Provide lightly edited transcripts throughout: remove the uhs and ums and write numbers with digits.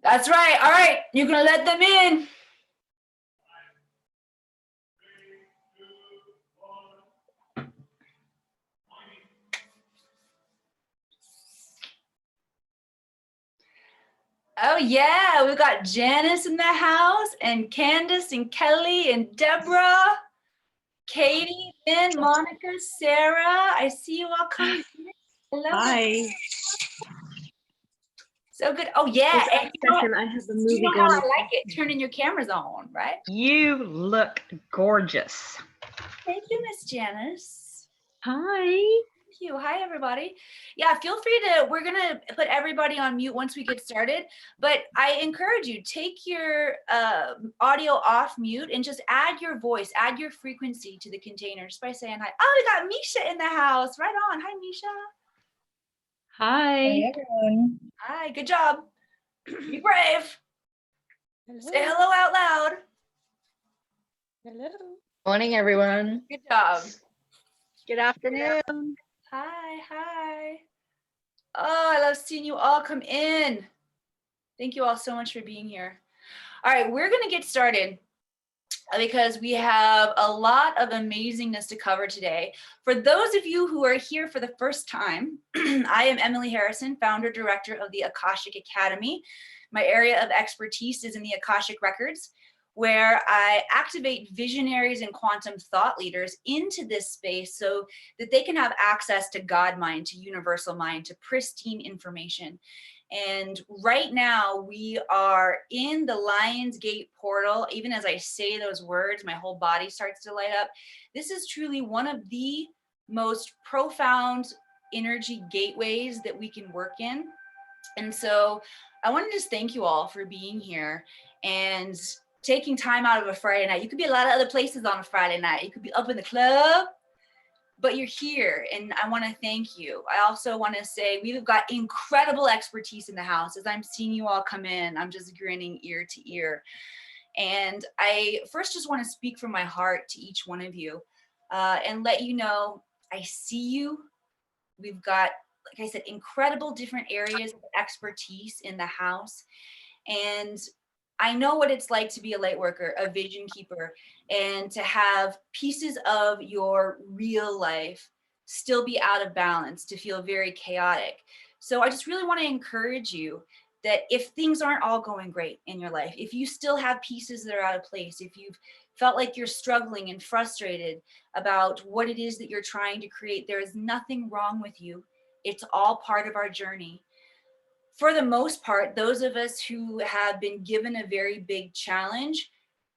That's right. All right, you're gonna let them in. Oh yeah, we got Janice in the house, and Candace, and Kelly, and Deborah, Katie, Lynn, Monica, Sarah. I see you all coming in. Hello. Hi. So good. Oh yeah, and I have the movie you know going. how I like it. Turning your cameras on, right? You look gorgeous. Thank you, Miss Janice. Hi. Thank you. Hi, everybody. Yeah, feel free to, we're going to put everybody on mute once we get started, but I encourage you, take your audio off mute and just add your voice, add your frequency to the container just by saying hi. Oh, we got Misha in the house. Right on. Hi, Misha. Hi. Hey, everyone. Hi, good job. Be brave. Hello. Say hello out loud. Hello. Morning, everyone. Good job. Good afternoon. Hi, hi. Oh, I love seeing you all come in. Thank you all so much for being here. All right, we're going to get started because we have a lot of amazingness to cover today. For those of you who are here for the first time, I am Emily Harrison, founder director of the Akashic Academy. My area of expertise is in the Akashic records, where I activate visionaries and quantum thought leaders into this space so that they can have access to God mind, to universal mind, to pristine information. And right now we are in the Lion's Gate portal. Even as I say those words, my whole body starts to light up. This is truly one of the most profound energy gateways that we can work in. And so I want to just thank you all for being here and taking time out of a Friday night. You could be a lot of other places on a Friday night. You could be up in the club, but you're here, and I want to thank you. I also want to say we've got incredible expertise in the house. As I'm seeing you all come in, I'm just grinning ear to ear. And I first just want to speak from my heart to each one of you and let you know I see you. We've got, like I said, incredible different areas of expertise in the house. And I know what it's like to be a light worker, a vision keeper, and to have pieces of your real life still be out of balance, to feel very chaotic. So I just really want to encourage you that if things aren't all going great in your life, if you still have pieces that are out of place, if you've felt like you're struggling and frustrated about what it is that you're trying to create, there is nothing wrong with you. It's all part of our journey. For the most part, those of us who have been given a very big challenge,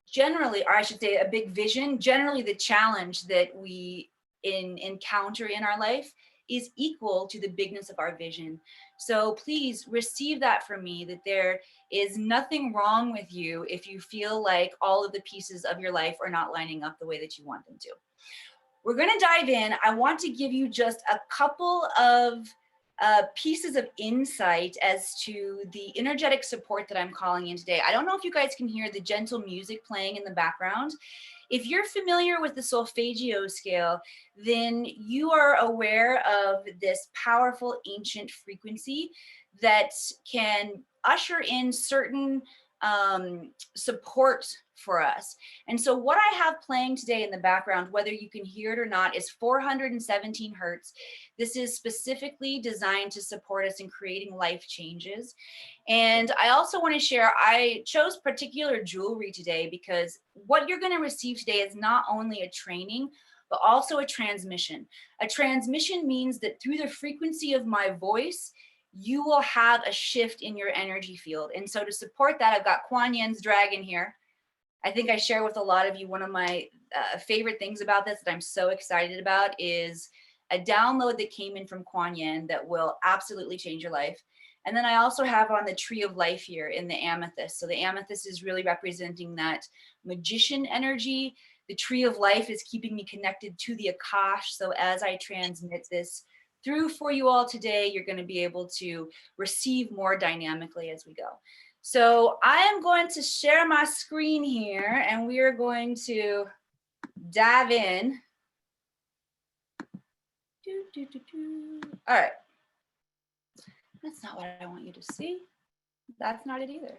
generally, or I should say a big vision, generally the challenge that we encounter in our life is equal to the bigness of our vision. So please receive that from me, that there is nothing wrong with you if you feel like all of the pieces of your life are not lining up the way that you want them to. We're going to dive in. I want to give you just a couple of pieces of insight as to the energetic support that I'm calling in today. I don't know if you guys can hear the gentle music playing in the background. If you're familiar with the solfeggio scale, then you are aware of this powerful ancient frequency that can usher in certain support for us. And so what I have playing today in the background, whether you can hear it or not, is 417 hertz. This is specifically designed to support us in creating life changes. And I also want to share, I chose particular jewelry today because what you're going to receive today is not only a training, but also a transmission. A transmission means that through the frequency of my voice, you will have a shift in your energy field. And so to support that, I've got Kuan Yin's dragon here. I think I share with a lot of you, one of my favorite things about this that I'm so excited about is a download that came in from Kuan Yin that will absolutely change your life. And then I also have on the tree of life here in the amethyst. So the amethyst is really representing that magician energy. The tree of life is keeping me connected to the Akash. So as I transmit this through for you all today, you're going to be able to receive more dynamically as we go. So I am going to share my screen here and we are going to dive in. All right. That's not what I want you to see. That's not it either.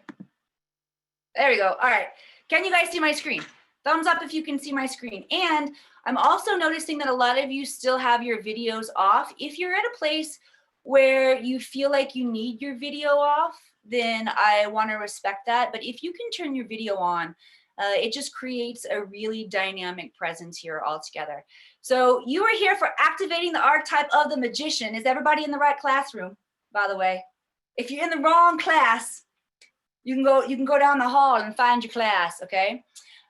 There we go. All right. Can you guys see my screen? Thumbs up if you can see my screen. And I'm also noticing that a lot of you still have your videos off. If you're at a place where you feel like you need your video off, then I want to respect that. But if you can turn your video on, it just creates a really dynamic presence here altogether. So you are here for activating the archetype of the magician. Is everybody in the right classroom, by the way? If you're in the wrong class, you can go down the hall and find your class, okay?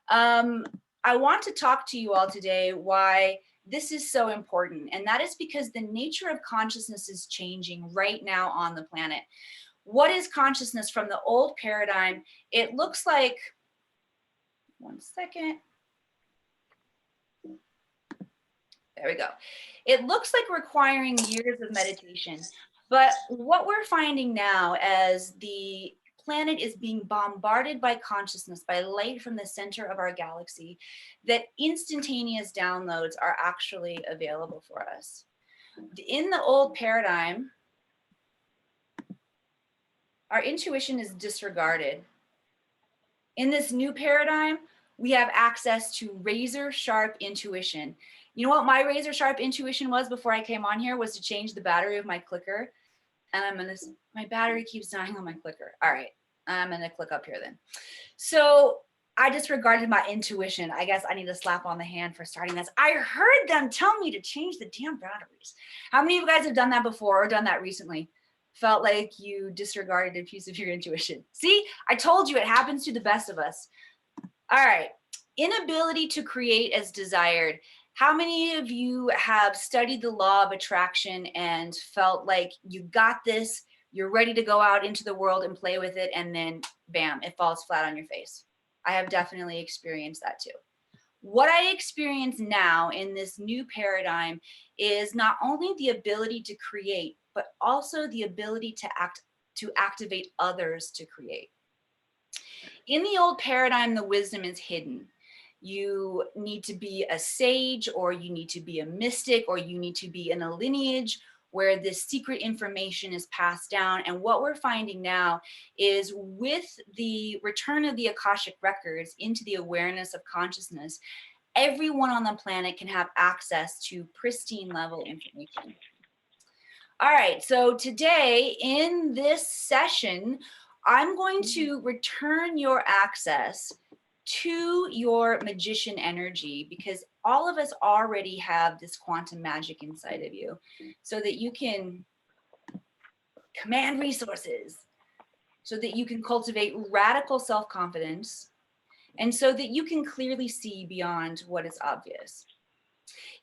I want to talk to you all today why this is so important, and that is because the nature of consciousness is changing right now on the planet. What is consciousness from the old paradigm? It looks like, one second. There we go. It looks like requiring years of meditation, but what we're finding now as the planet is being bombarded by consciousness, by light from the center of our galaxy, that instantaneous downloads are actually available for us. In the old paradigm, our intuition is disregarded. In this new paradigm, we have access to razor sharp intuition. You know what my razor sharp intuition was before I came on here was to change the battery of my clicker. And my battery keeps dying on my clicker. All right, I'm gonna click up here then. So I disregarded my intuition. I guess I need a slap on the hand for starting this. I heard them tell me to change the damn batteries. How many of you guys have done that before or done that recently? Felt like you disregarded a piece of your intuition. See, I told you it happens to the best of us. All right, inability to create as desired. How many of you have studied the law of attraction and felt like you got this, you're ready to go out into the world and play with it, and then bam, it falls flat on your face? I have definitely experienced that too. What I experience now in this new paradigm is not only the ability to create, but also the ability to activate others to create. In the old paradigm, the wisdom is hidden. You need to be a sage, or you need to be a mystic, or you need to be in a lineage where this secret information is passed down. And what we're finding now is with the return of the Akashic records into the awareness of consciousness, everyone on the planet can have access to pristine level information. All right, so today in this session, I'm going to return your access to your magician energy, because all of us already have this quantum magic inside of you, so that you can command resources, so that you can cultivate radical self-confidence, and so that you can clearly see beyond what is obvious.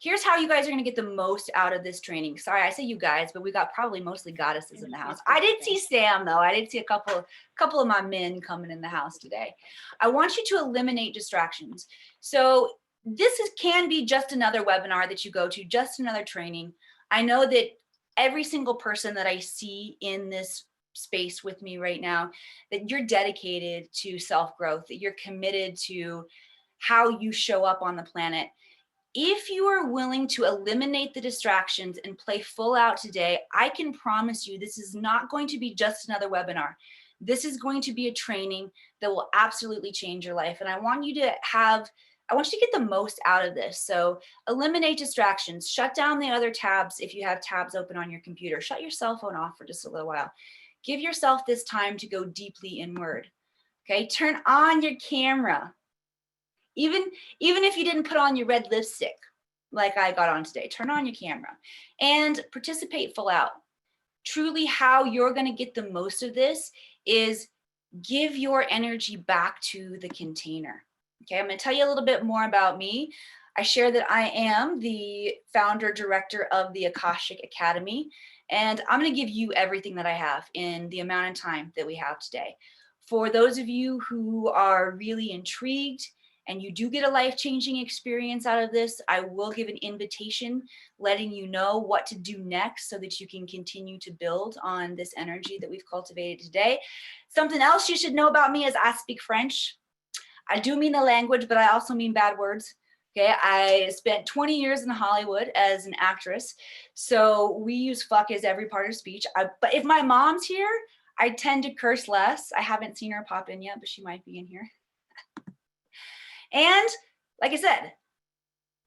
Here's how you guys are going to get the most out of this training. Sorry, I say you guys, but we got probably mostly goddesses in the house. I did see Sam, though. I did see a couple of my men coming in the house today. I want you to eliminate distractions. So this can be just another webinar that you go to, just another training. I know that every single person that I see in this space with me right now, that you're dedicated to self-growth, that you're committed to how you show up on the planet. If you are willing to eliminate the distractions and play full out today, I can promise you this is not going to be just another webinar. This is going to be a training that will absolutely change your life. And I want you to get the most out of this. So eliminate distractions, shut down the other tabs if you have tabs open on your computer, shut your cell phone off for just a little while. Give yourself this time to go deeply inward. Okay, turn on your camera. Even if you didn't put on your red lipstick like I got on today, turn on your camera and participate full out. Truly, how you're going to get the most of this is give your energy back to the container. Okay, I'm going to tell you a little bit more about me. I share that I am the founder director of the Akashic Academy, and I'm going to give you everything that I have in the amount of time that we have today. For those of you who are really intrigued and you do get a life-changing experience out of this, I will give an invitation letting you know what to do next so that you can continue to build on this energy that we've cultivated today. Something else you should know about me is I speak French. I do mean the language, but I also mean bad words. Okay, I spent 20 years in Hollywood as an actress, so we use fuck as every part of speech. But if my mom's here, I tend to curse less. I haven't seen her pop in yet, but she might be in here. And like I said,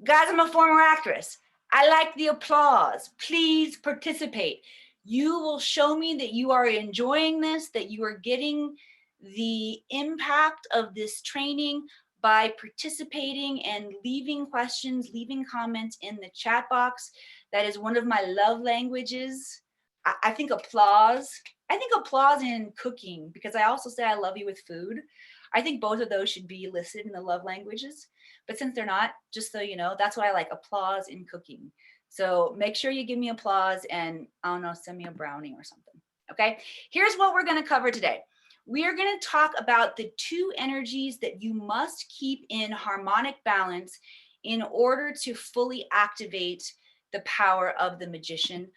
guys, I'm a former actress. I like the applause. Please participate. You will show me that you are enjoying this, that you are getting the impact of this training by participating and leaving questions, leaving comments in the chat box. That is one of my love languages. I think applause in cooking, because I also say I love you with food. I think both of those should be listed in the love languages. But since they're not, just so you know, that's why I like applause in cooking. So make sure you give me applause and, I don't know, send me a brownie or something. Okay, here's what we're going to cover today. We are going to talk about the two energies that you must keep in harmonic balance in order to fully activate the power of the magician.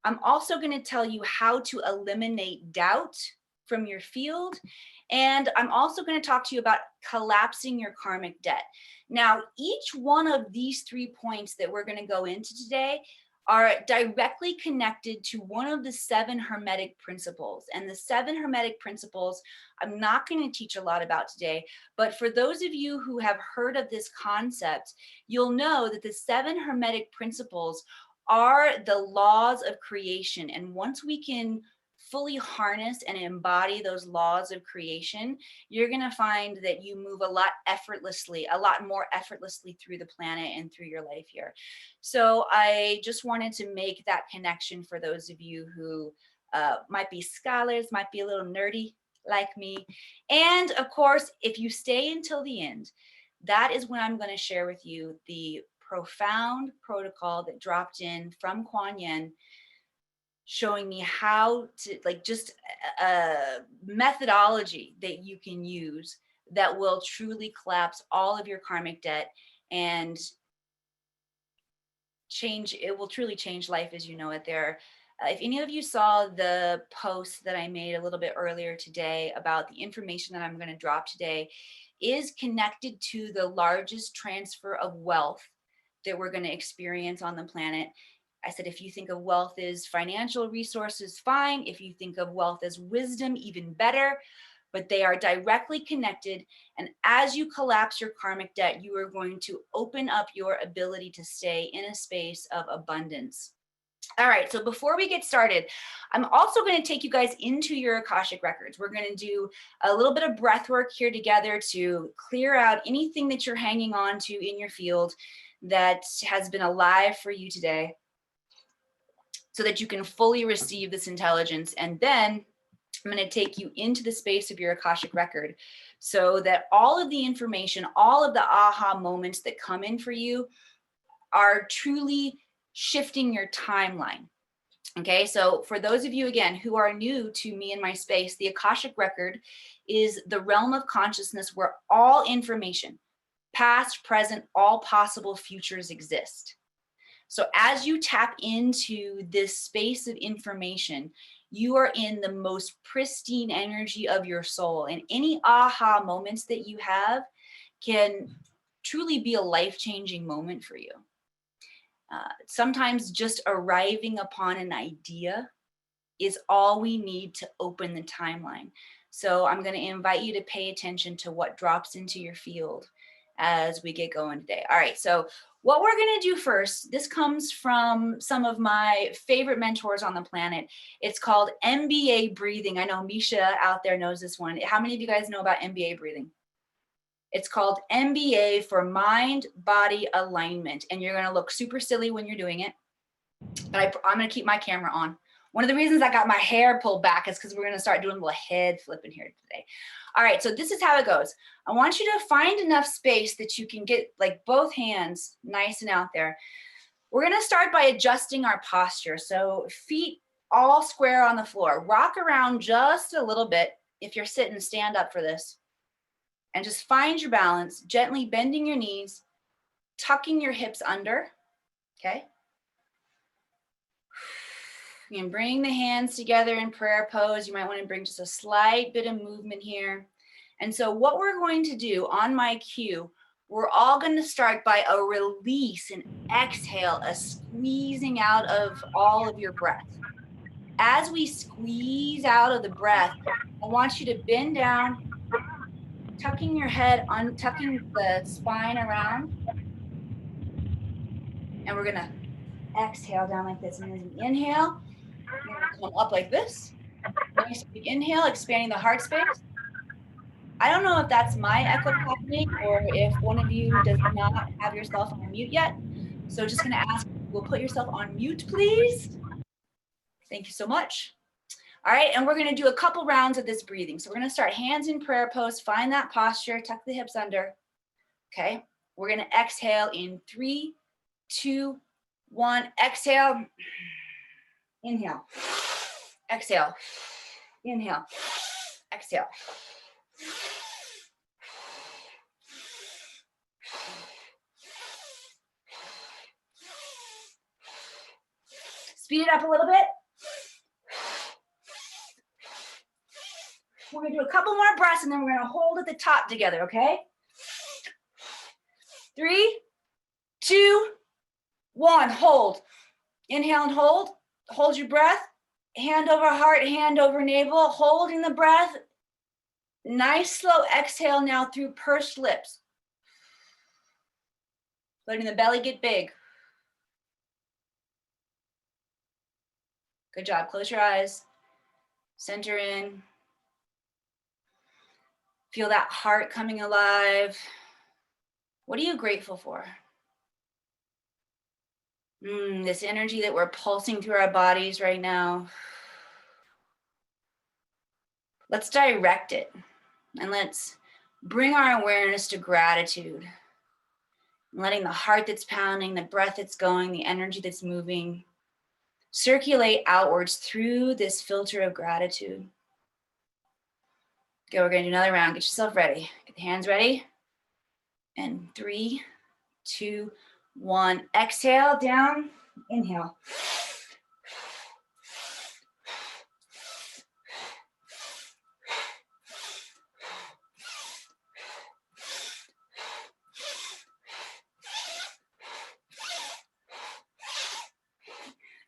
I'm also going to tell you how to eliminate doubt from your field. And I'm also going to talk to you about collapsing your karmic debt. Now, each one of these 3 points that we're going to go into today are directly connected to one of the 7 hermetic principles. And the 7 hermetic principles, I'm not going to teach a lot about today, but for those of you who have heard of this concept, you'll know that the 7 hermetic principles are the laws of creation. And once we can fully harness and embody those laws of creation, you're going to find that you move a lot more effortlessly through the planet and through your life here. So I just wanted to make that connection for those of you who might be scholars, might be a little nerdy like me. And of course, if you stay until the end, that is when I'm going to share with you the profound protocol that dropped in from Kuan Yin, showing me how to, like, just a methodology that you can use that will truly collapse all of your karmic debt and it will truly change life as you know it. If any of you saw the post that I made a little bit earlier today about the information that I'm going to drop today is connected to the largest transfer of wealth that we're going to experience on the planet. I said, if you think of wealth as financial resources, fine. If you think of wealth as wisdom, even better. But they are directly connected. And as you collapse your karmic debt, you are going to open up your ability to stay in a space of abundance. All right, so before we get started, I'm also going to take you guys into your Akashic records. We're going to do a little bit of breath work here together to clear out anything that you're hanging on to in your field that has been alive for you today, so that you can fully receive this intelligence. And then I'm going to take you into the space of your Akashic record so that all of the information, all of the aha moments that come in for you are truly shifting your timeline. Okay, so for those of you, again, who are new to me and my space, the Akashic record is the realm of consciousness where all information, past, present, all possible futures exist. So as you tap into this space of information, you are in the most pristine energy of your soul. And any aha moments that you have can truly be a life-changing moment for you. Sometimes just arriving upon an idea is all we need to open the timeline. So I'm going to invite you to pay attention to what drops into your field as we get going today. All right, so what we're going to do first, this comes from some of my favorite mentors on the planet. It's called MBA breathing. I know Misha out there knows this one. How many of you guys know about MBA breathing? It's called MBA for mind body alignment. And you're going to look super silly when you're doing it. But I'm going to keep my camera on. One of the reasons I got my hair pulled back is because we're going to start doing a little head flipping here today. All right, so this is how it goes. I want you to find enough space that you can get like both hands nice and out there. We're going to start by adjusting our posture. So feet all square on the floor. Rock around just a little bit. If you're sitting, stand up for this. And just find your balance, gently bending your knees, tucking your hips under, okay? You can bring the hands together in prayer pose. You might want to bring just a slight bit of movement here. And so what we're going to do on my cue, we're all going to start by a release and exhale, a squeezing out of all of your breath. As we squeeze out of the breath, I want you to bend down, tucking your head, tucking the spine around. And we're gonna exhale down like this. And as we inhale, we're gonna come up like this. Nice big inhale, expanding the heart space. I don't know if that's my echo happening or if one of you does not have yourself on mute yet. So just gonna ask, will put yourself on mute, please. Thank you so much. All right, and we're gonna do a couple rounds of this breathing. So we're gonna start hands in prayer pose, find that posture, tuck the hips under, okay? We're gonna exhale in 3, 2, 1, exhale, inhale, exhale, inhale, exhale. Speed it up a little bit. We're gonna do a couple more breaths and then we're gonna hold at the top together, okay? 3, 2, 1, hold. Inhale and hold. Hold your breath. Hand over heart, hand over navel, holding the breath. Nice slow exhale now through pursed lips. Letting the belly get big. Good job. Close your eyes. Center in. Feel that heart coming alive. What are you grateful for? This energy that we're pulsing through our bodies right now. Let's direct it and let's bring our awareness to gratitude. Letting the heart that's pounding, the breath that's going, the energy that's moving, circulate outwards through this filter of gratitude. Okay, we're gonna do another round. Get yourself ready. Get the hands ready. And 3, 2, 1. Exhale, down, inhale.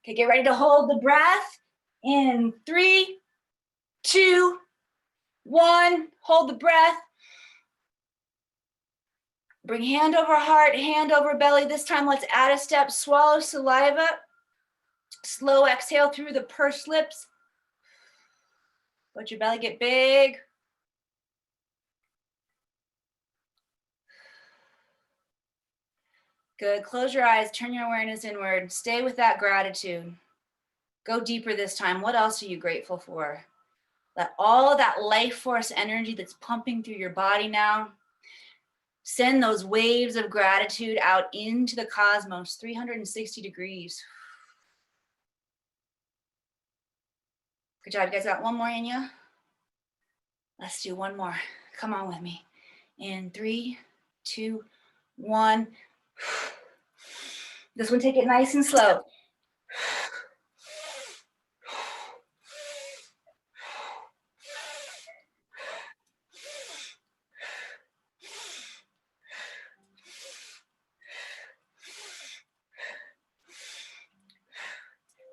Okay, get ready to hold the breath in 3, 2, 1. Hold the breath. Bring hand over heart, hand over belly. This time, let's add a step. Swallow saliva. Slow exhale through the pursed lips. Let your belly get big. Good. Close your eyes. Turn your awareness inward. Stay with that gratitude. Go deeper this time. What else are you grateful for? Let all of that life force energy that's pumping through your body now, send those waves of gratitude out into the cosmos, 360 degrees. Good job. You guys got one more in you? Let's do one more. Come on with me. In 3, 2, 1. This one, take it nice and slow.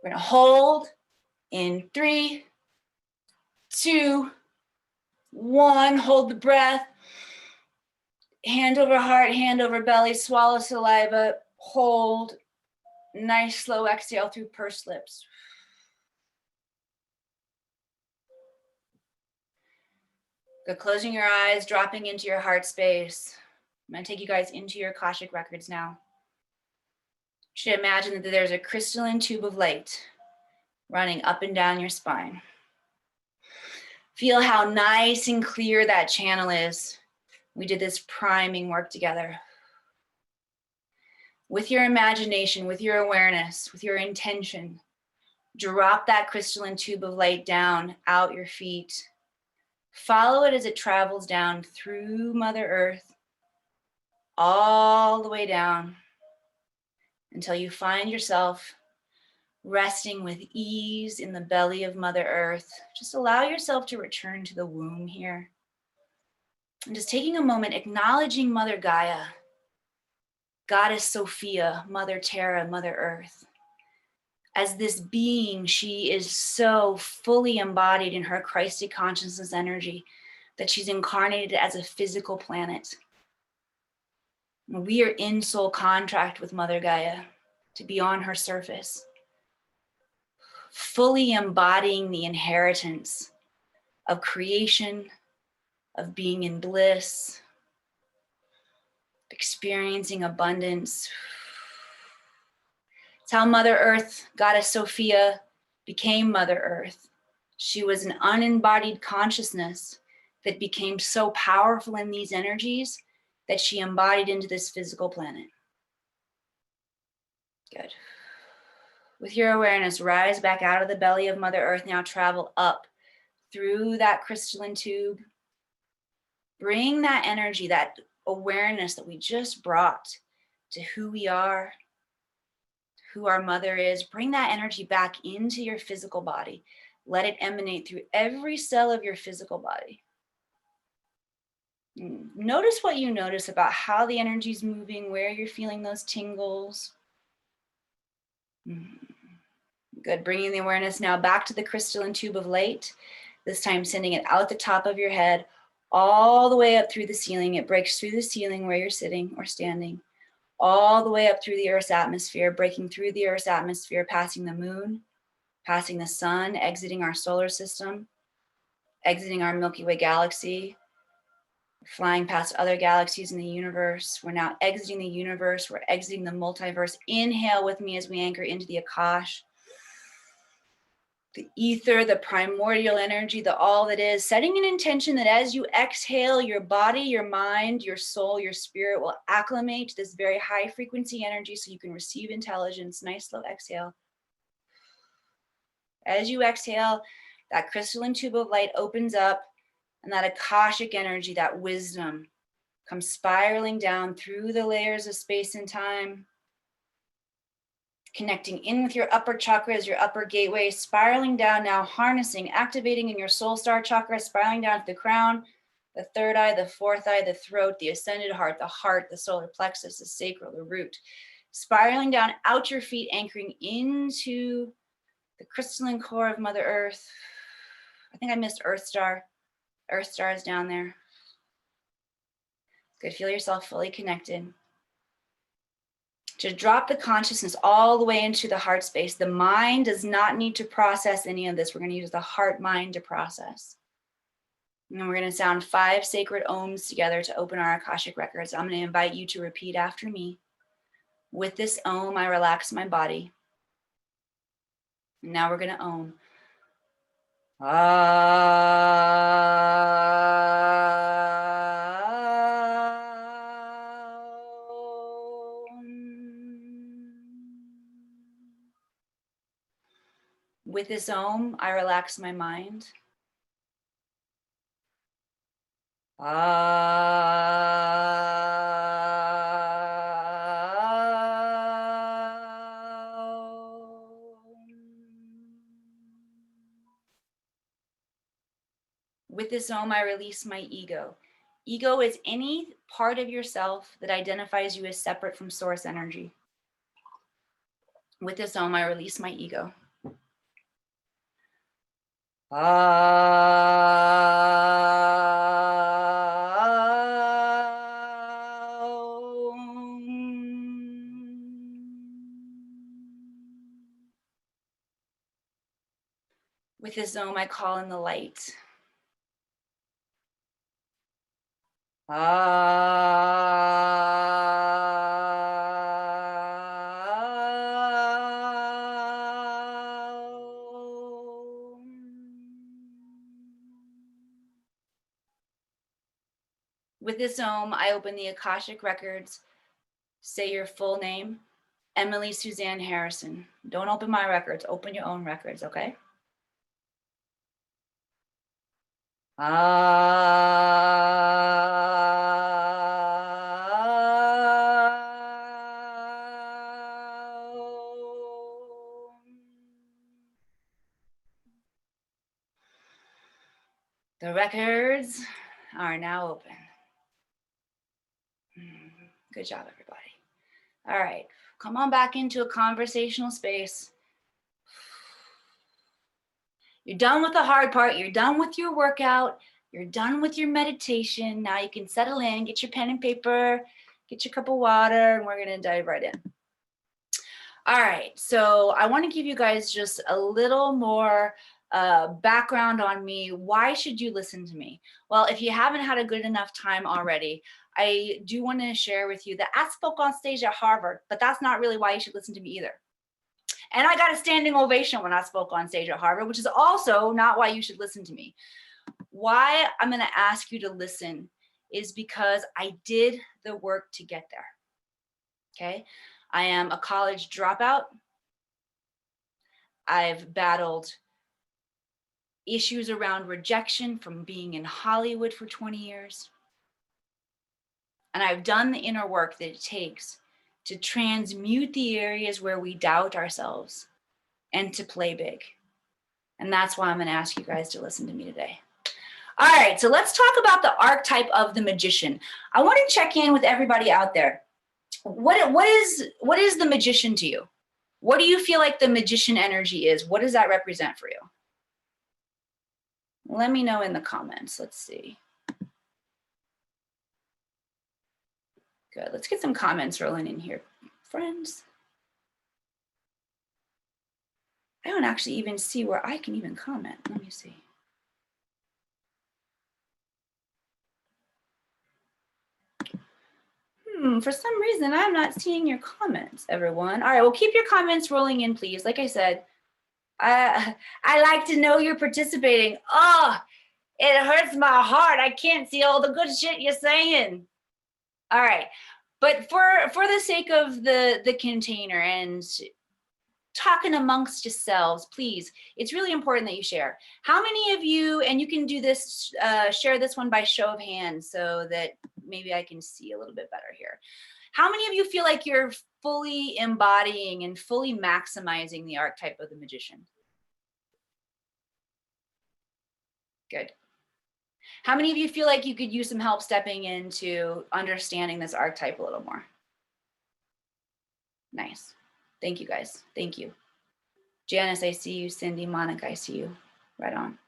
We're gonna hold in 3, 2, 1. Hold the breath. Hand over heart, hand over belly, swallow saliva, hold. Nice slow exhale through pursed lips. Good, closing your eyes, dropping into your heart space. I'm gonna take you guys into your Akashic records now. You should imagine that there's a crystalline tube of light running up and down your spine. Feel how nice and clear that channel is. We did this priming work together. With your imagination, with your awareness, with your intention, drop that crystalline tube of light down, out your feet. Follow it as it travels down through Mother Earth, all the way down until you find yourself resting with ease in the belly of Mother Earth. Just allow yourself to return to the womb here. And just taking a moment, acknowledging Mother Gaia, Goddess Sophia, Mother Terra, Mother Earth. As this being, she is so fully embodied in her Christic consciousness energy that she's incarnated as a physical planet. We are in soul contract with Mother Gaia to be on her surface, fully embodying the inheritance of creation, of being in bliss, experiencing abundance. It's how Mother Earth, Goddess Sophia, became Mother Earth. She was an unembodied consciousness that became so powerful in these energies that she embodied into this physical planet. Good. With your awareness, rise back out of the belly of Mother Earth. Now travel up through that crystalline tube. Bring that energy, that awareness that we just brought to who we are, who our mother is. Bring that energy back into your physical body. Let it emanate through every cell of your physical body. Notice what you notice about how the energy is moving, where you're feeling those tingles. Good. Bringing the awareness now back to the crystalline tube of light. This time sending it out the top of your head, all the way up through the ceiling. It breaks through the ceiling where you're sitting or standing, all the way up through the Earth's atmosphere, breaking through the Earth's atmosphere, passing the moon, passing the sun, exiting our solar system, exiting our Milky Way galaxy, flying past other galaxies in the universe. We're now exiting the universe. We're exiting the multiverse. Inhale with me as we anchor into the Akash, the ether, the primordial energy, the all that is, setting an intention that as you exhale, your body, your mind, your soul, your spirit will acclimate to this very high frequency energy so you can receive intelligence. Nice slow exhale. As you exhale, that crystalline tube of light opens up, and that Akashic energy, that wisdom, comes spiraling down through the layers of space and time, connecting in with your upper chakras, your upper gateway, spiraling down now, harnessing, activating in your soul star chakra, spiraling down to the crown, the third eye, the fourth eye, the throat, the ascended heart, the solar plexus, the sacral, the root, spiraling down out your feet, anchoring into the crystalline core of Mother Earth. I think I missed Earth Star. Earth Star is down there. Good. Feel yourself fully connected. To drop the consciousness all the way into the heart space. The mind does not need to process any of this. We're going to use the heart mind to process. And then we're going to sound 5 sacred ohms together to open our Akashic records. I'm going to invite you to repeat after me. With this ohm, I relax my body. And now we're going to ohm. With this ohm, I relax my mind. With this ohm, I release my ego. Ego is any part of yourself that identifies you as separate from source energy. With this ohm, I release my ego. With this ohm, I call in the light. With this ohm, I open the Akashic records. Say your full name, Emily Suzanne Harrison. Don't open my records, open your own records, okay? The records are now open. Good job, everybody. All right, come on back into a conversational space. You're done with the hard part. You're done with your workout. You're done with your meditation. Now you can settle in, get your pen and paper, get your cup of water, and we're going to dive right in. All right, so I want to give you guys just a little more background on me. Why should you listen to me? Well, if you haven't had a good enough time already, I do want to share with you that I spoke on stage at Harvard, but that's not really why you should listen to me either. And I got a standing ovation when I spoke on stage at Harvard, which is also not why you should listen to me. Why I'm going to ask you to listen is because I did the work to get there. Okay. I am a college dropout. I've battled issues around rejection from being in Hollywood for 20 years. And I've done the inner work that it takes to transmute the areas where we doubt ourselves and to play big. And that's why I'm going to ask you guys to listen to me today. All right, so let's talk about the archetype of the magician. I want to check in with everybody out there. What is the magician to you? What do you feel like the magician energy is? What does that represent for you? Let me know in the comments. Let's see. Good. Let's get some comments rolling in here, friends. I don't actually even see where I can even comment. Let me see. For some reason, I'm not seeing your comments, everyone. All right, well, keep your comments rolling in, please. Like I said, I like to know you're participating. Oh, it hurts my heart. I can't see all the good shit you're saying. All right, but for the sake of the container and talking amongst yourselves, please, it's really important that you share. How many of you, and you can do this, share this one by show of hands so that maybe I can see a little bit better here. How many of you feel like you're fully embodying and fully maximizing the archetype of the magician? Good. How many of you feel like you could use some help stepping into understanding this archetype a little more? Nice. Thank you, guys. Thank you. Janice, I see you. Cindy, Monica, I see you. Right on.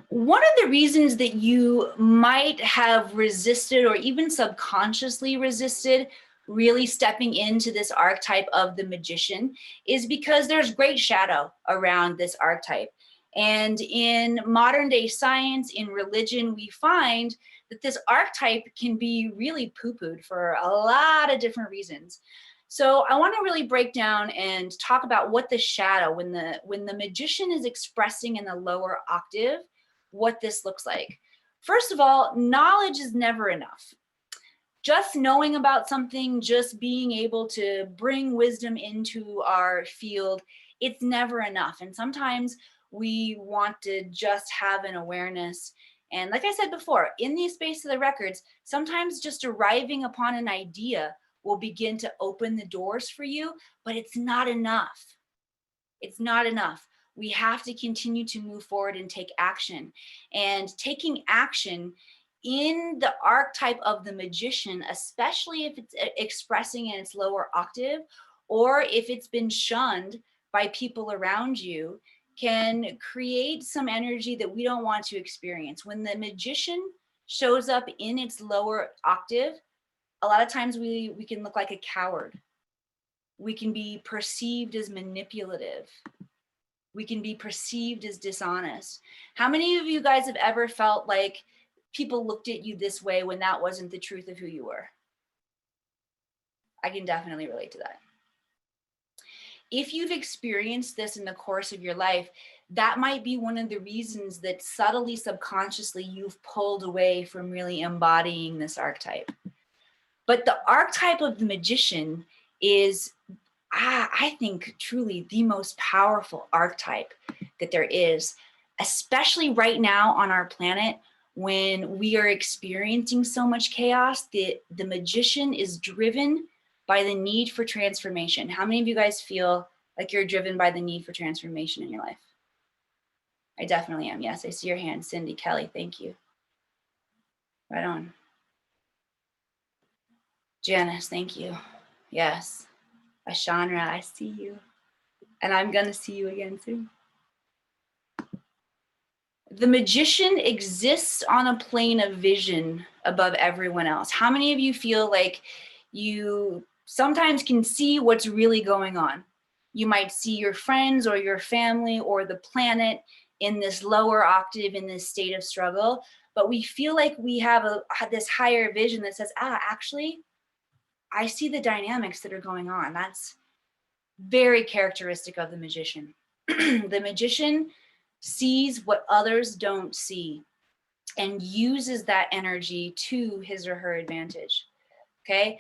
One of the reasons that you might have resisted or even subconsciously resisted really stepping into this archetype of the magician is because there's great shadow around this archetype. And in modern day science, in religion, we find that this archetype can be really poo-pooed for a lot of different reasons. So I want to really break down and talk about what the shadow, when the magician is expressing in the lower octave, what this looks like. First of all, knowledge is never enough. Just knowing about something, just being able to bring wisdom into our field, it's never enough. And sometimes we want to just have an awareness. And like I said before, in the space of the records, sometimes just arriving upon an idea will begin to open the doors for you, but it's not enough. It's not enough. We have to continue to move forward and take action. And taking action in the archetype of the magician, especially if it's expressing in its lower octave, or if it's been shunned by people around you, can create some energy that we don't want to experience. When the magician shows up in its lower octave, a lot of times we can look like a coward. We can be perceived as manipulative. We can be perceived as dishonest. How many of you guys have ever felt like people looked at you this way when that wasn't the truth of who you were? I can definitely relate to that. If you've experienced this in the course of your life, that might be one of the reasons that subtly, subconsciously, you've pulled away from really embodying this archetype. But the archetype of the magician is, I think, truly the most powerful archetype that there is, especially right now on our planet when we are experiencing so much chaos. The magician is driven by the need for transformation. How many of you guys feel like you're driven by the need for transformation in your life? I definitely am. Yes, I see your hand. Cindy, Kelly, thank you. Right on. Janice, thank you. Yes. Ashanra, I see you. And I'm going to see you again soon. The magician exists on a plane of vision above everyone else. How many of you feel like you sometimes can see what's really going on? You might see your friends or your family or the planet in this lower octave, in this state of struggle, but we feel like we have this higher vision that says, actually, I see the dynamics that are going on. That's very characteristic of the magician. The magician sees what others don't see and uses that energy to his or her advantage. Okay.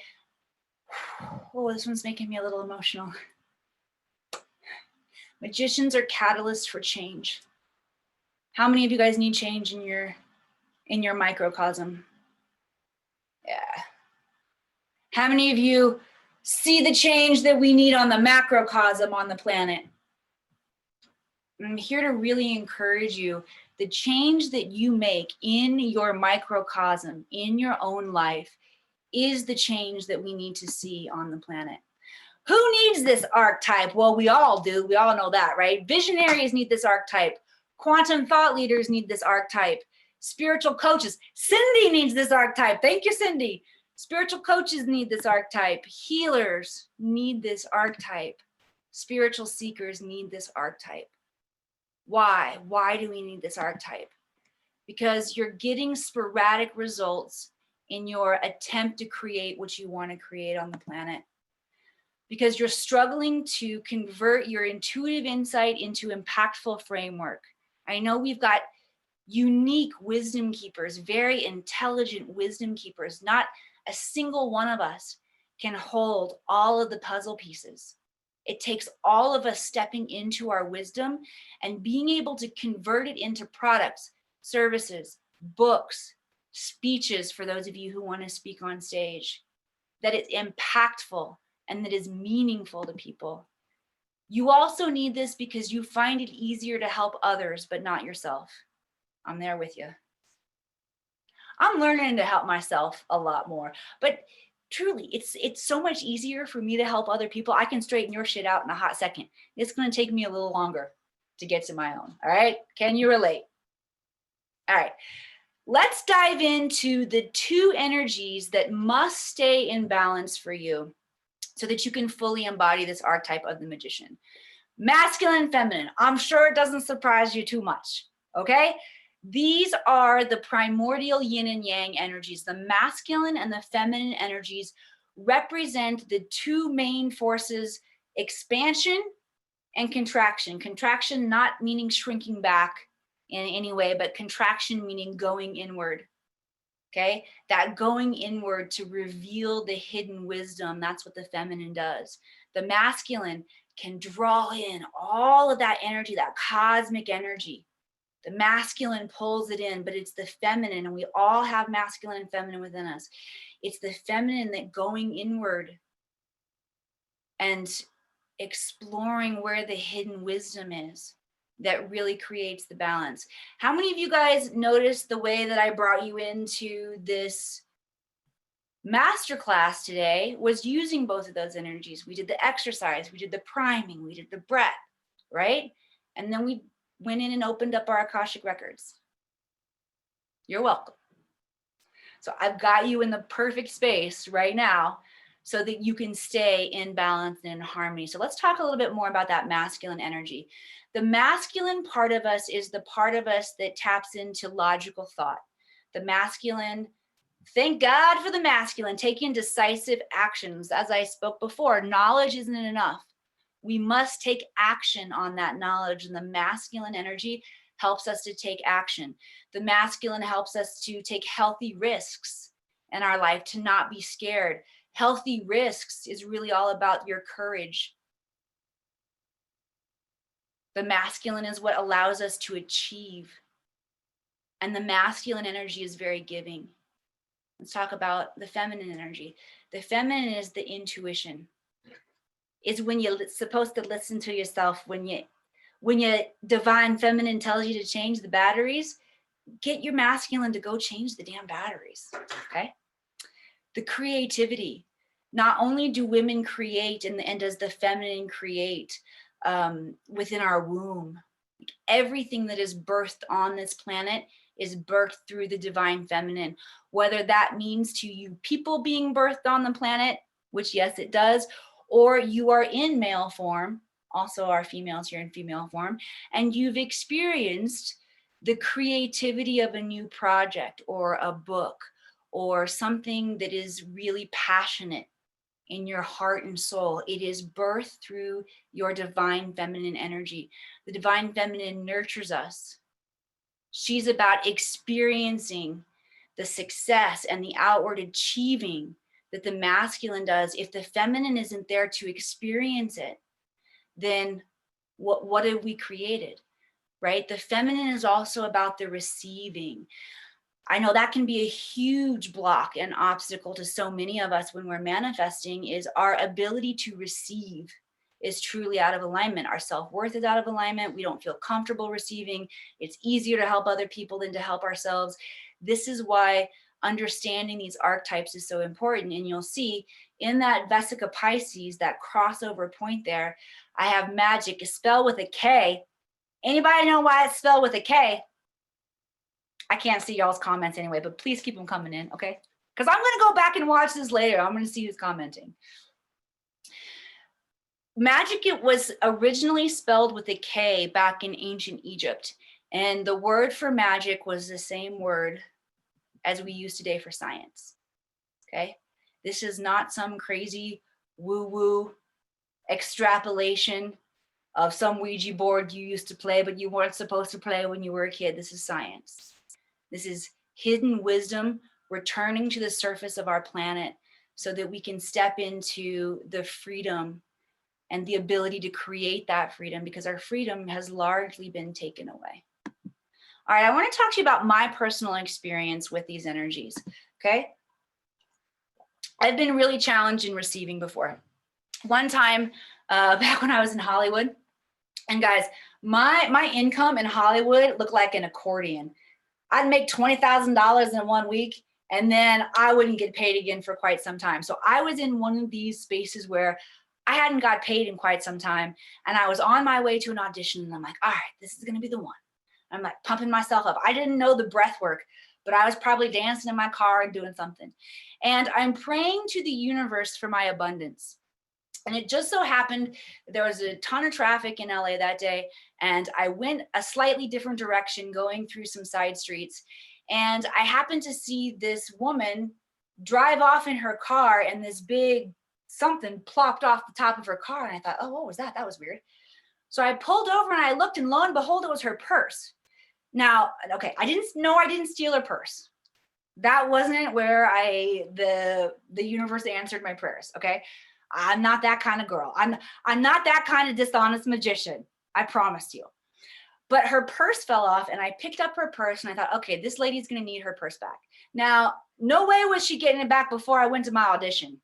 Oh, this one's making me a little emotional. Magicians are catalysts for change. How many of you guys need change in your microcosm? Yeah. How many of you see the change that we need on the macrocosm on the planet? I'm here to really encourage you. The change that you make in your microcosm, in your own life, is the change that we need to see on the planet. Who needs this archetype? Well, we all do. We all know that, right? Visionaries need this archetype. Quantum thought leaders need this archetype. Spiritual coaches. Cindy needs this archetype. Thank you, Cindy. Spiritual coaches need this archetype. Healers need this archetype. Spiritual seekers need this archetype. Why? Why do we need this archetype? Because you're getting sporadic results in your attempt to create what you want to create on the planet. Because you're struggling to convert your intuitive insight into impactful framework. I know we've got unique wisdom keepers, very intelligent wisdom keepers. Not a single one of us can hold all of the puzzle pieces. It takes all of us stepping into our wisdom and being able to convert it into products, services, books, speeches for those of you who want to speak on stage, that it's impactful and that is meaningful to people. You also need this because you find it easier to help others, but not yourself. I'm there with you. I'm learning to help myself a lot more, but truly, it's so much easier for me to help other people. I can straighten your shit out in a hot second. It's going to take me a little longer to get to my own. All right. Can you relate? All right. Let's dive into the two energies that must stay in balance for you so that you can fully embody this archetype of the magician. Masculine and feminine. I'm sure it doesn't surprise you too much. Okay. These are the primordial yin and yang energies. The masculine and the feminine energies represent the two main forces, expansion and contraction. Contraction not meaning shrinking back in any way, but contraction meaning going inward. Okay, that going inward to reveal the hidden wisdom, that's what the feminine does. The masculine can draw in all of that energy, that cosmic energy. The masculine pulls it in, but it's the feminine, and we all have masculine and feminine within us. It's the feminine that going inward and exploring where the hidden wisdom is that really creates the balance. How many of you guys noticed the way that I brought you into this masterclass today was using both of those energies? We did the exercise, we did the priming, we did the breath, right? And then we went in and opened up our Akashic records. You're welcome. So I've got you in the perfect space right now so that you can stay in balance and in harmony. So let's talk a little bit more about that masculine energy. The masculine part of us is the part of us that taps into logical thought. The masculine, thank God for the masculine, taking decisive actions. As I spoke before, knowledge isn't enough. We must take action on that knowledge, and the masculine energy helps us to take action. The masculine helps us to take healthy risks in our life, to not be scared. Healthy risks is really all about your courage. The masculine is what allows us to achieve. And the masculine energy is very giving. Let's talk about the feminine energy. The feminine is the intuition. Is when you're supposed to listen to yourself. When your divine feminine tells you to change the batteries, get your masculine to go change the damn batteries, okay? The creativity. Not only do women create and does the feminine create, within our womb. Everything that is birthed on this planet is birthed through the divine feminine, whether that means to you people being birthed on the planet, which yes, it does, or you are in male form, also our females here in female form, and you've experienced the creativity of a new project or a book or something that is really passionate in your heart and soul. It is birthed through your divine feminine energy. The divine feminine nurtures us. She's about experiencing the success and the outward achieving that the masculine does. If the feminine isn't there to experience it, then what have we created, right? The feminine is also about the receiving. I know that can be a huge block and obstacle to so many of us when we're manifesting, is our ability to receive is truly out of alignment. Our self-worth is out of alignment. We don't feel comfortable receiving. It's easier to help other people than to help ourselves. This is why understanding these archetypes is so important. And you'll see in that Vesica Pisces, that crossover point there, I have magic, is spelled with a K. Anybody know why it's spelled with a K? I can't see y'all's comments anyway, but please keep them coming in, okay? Because I'm going to go back and watch this later. I'm going to see who's commenting. Magic, it was originally spelled with a K back in ancient Egypt. And the word for magic was the same word as we use today for science, okay? This is not some crazy woo-woo extrapolation of some Ouija board you used to play, but you weren't supposed to play when you were a kid. This is science. This is hidden wisdom returning to the surface of our planet so that we can step into the freedom and the ability to create that freedom, because our freedom has largely been taken away. All right, I want to talk to you about my personal experience with these energies, okay? I've been really challenged in receiving before. One time, back when I was in Hollywood, and guys, my income in Hollywood looked like an accordion. I'd make $20,000 in 1 week, and then I wouldn't get paid again for quite some time. So I was in one of these spaces where I hadn't got paid in quite some time, and I was on my way to an audition, and I'm like, all right, this is going to be the one. I'm like pumping myself up. I didn't know the breath work, but I was probably dancing in my car and doing something. And I'm praying to the universe for my abundance. And it just so happened there was a ton of traffic in LA that day, and I went a slightly different direction going through some side streets. And I happened to see this woman drive off in her car, and this big something plopped off the top of her car. And I thought, oh, what was that? That was weird. So I pulled over and I looked, and lo and behold, it was her purse. Now, okay, I didn't steal her purse. That wasn't where the universe answered my prayers, okay? I'm not that kind of girl. I'm not that kind of dishonest magician. I promise you. But her purse fell off, and I picked up her purse, and I thought, okay, this lady's going to need her purse back. Now, no way was she getting it back before I went to my audition.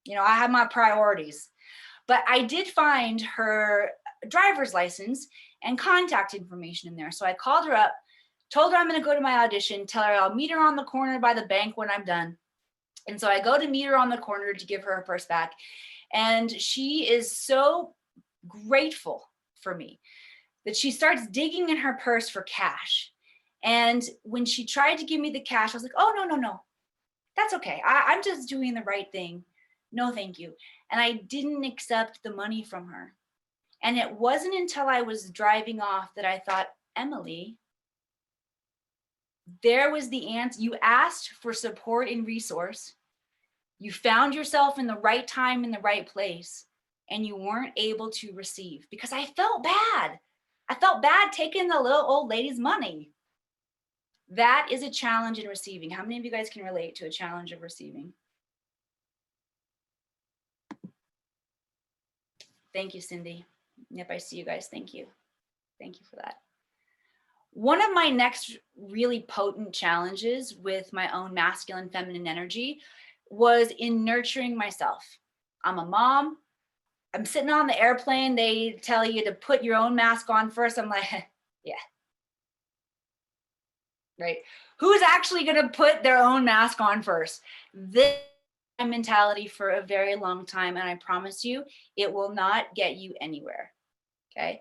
You know, I had my priorities. But I did find her driver's license and contact information in there. So I called her up, told her I'm going to go to my audition, tell her I'll meet her on the corner by the bank when I'm done. And so I go to meet her on the corner to give her purse back. And she is so grateful for me that she starts digging in her purse for cash. And when she tried to give me the cash, I was like, oh, no. That's okay. I'm just doing the right thing. No, thank you. And I didn't accept the money from her. And it wasn't until I was driving off that I thought, Emily, there was the answer. You asked for support and resource. You found yourself in the right time, in the right place, and you weren't able to receive because I felt bad. I felt bad taking the little old lady's money. That is a challenge in receiving. How many of you guys can relate to a challenge of receiving? Thank you, Cindy. Yep, I see you guys. Thank you. Thank you for that. One of my next really potent challenges with my own masculine feminine energy was in nurturing myself. I'm a mom. I'm sitting on the airplane. They tell you to put your own mask on first. I'm like, yeah. Right. Who's actually going to put their own mask on first? This is my mentality for a very long time. And I promise you, it will not get you anywhere. Okay.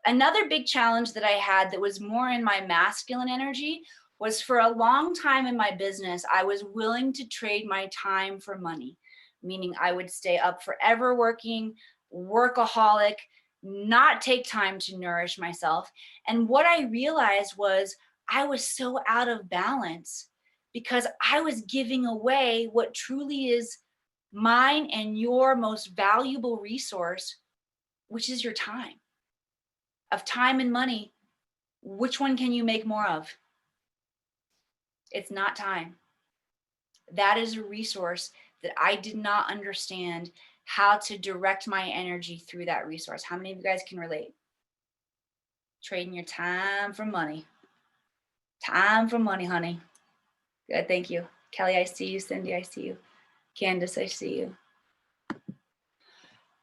Another big challenge that I had that was more in my masculine energy was for a long time in my business, I was willing to trade my time for money, meaning I would stay up forever working, workaholic, not take time to nourish myself. And what I realized was I was so out of balance because I was giving away what truly is mine and your most valuable resource, which is your time. Of time and money, which one can you make more of? It's not time. That is a resource that I did not understand how to direct my energy through that resource. How many of you guys can relate? Trading your time for money. Time for money, honey. Good, thank you. Kelly, I see you. Cindy, I see you. Candace, I see you.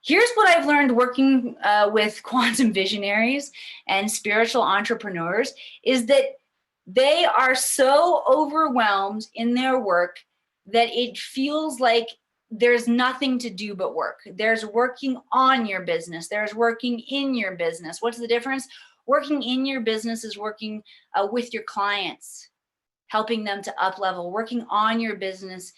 Here's what I've learned working with quantum visionaries and spiritual entrepreneurs is that they are so overwhelmed in their work that it feels like there's nothing to do but work. There's working on your business. There's working in your business. What's the difference? Working in your business is working with your clients, helping them to up level. Working on your business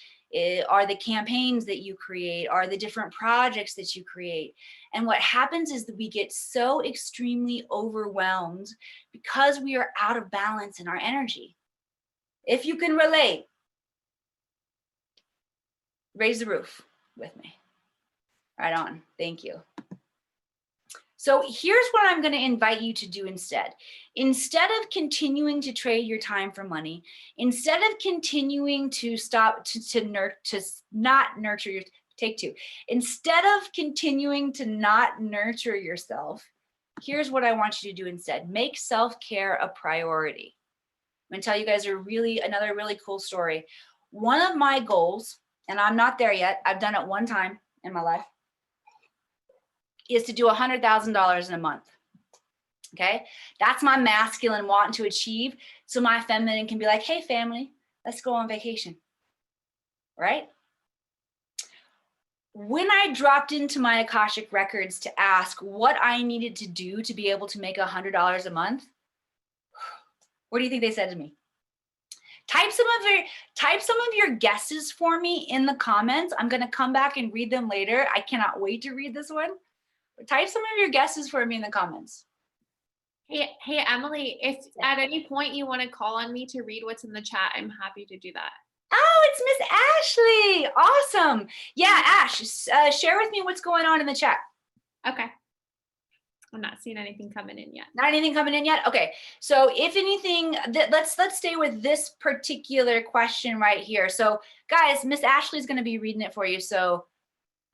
are the campaigns that you create, are the different projects that you create. And what happens is that we get so extremely overwhelmed because we are out of balance in our energy. If you can relate, raise the roof with me. Right on. Thank you. So here's what I'm going to invite you to do instead. Instead of continuing to trade your time for money, instead of continuing to not nurture your, take two. Instead of continuing to not nurture yourself, here's what I want you to do instead. Make self-care a priority. I'm going to tell you guys another really cool story. One of my goals, and I'm not there yet, I've done it one time in my life, is to do $100,000 in a month. Okay, that's my masculine wanting to achieve, so my feminine can be like, hey family, let's go on vacation, right? When I dropped into my Akashic records to ask what I needed to do to be able to make $100 a month, what do you think they said to me? Type some of your guesses for me in the comments. I'm going to come back and read them later. I cannot wait to read this one. Type some of your guesses for me in the comments. Hey, Emily, if at any point you want to call on me to read what's in the chat, I'm happy to do that. Oh, it's Miss Ashley. Awesome. Yeah, Ash, share with me what's going on in the chat. Okay. I'm not seeing anything coming in yet. Not anything coming in yet? Okay. So if anything, let's stay with this particular question right here. So guys, Miss Ashley's going to be reading it for you. So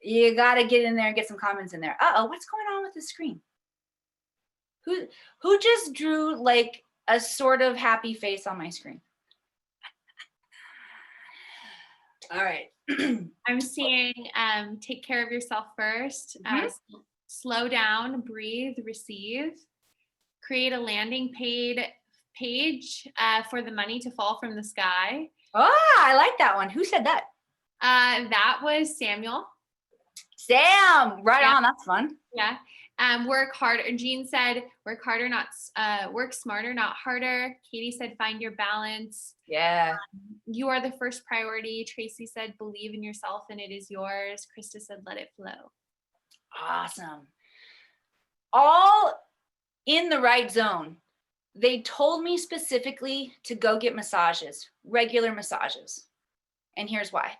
you got to get in there and get some comments in there. Uh-oh, what's going on with the screen? Who just drew like a sort of happy face on my screen? All right. I'm seeing take care of yourself first. Slow down, breathe, receive. Create a landing page for the money to fall from the sky. Oh, I like that one. Who said that? That was Samuel. Sam, right on. That's fun. Yeah. Work harder. Jean said, work harder, work smarter, not harder. Katie said, find your balance. Yeah. You are the first priority. Tracy said, believe in yourself and it is yours. Krista said, let it flow. Awesome. All in the right zone. They told me specifically to go get massages, regular massages. And here's why.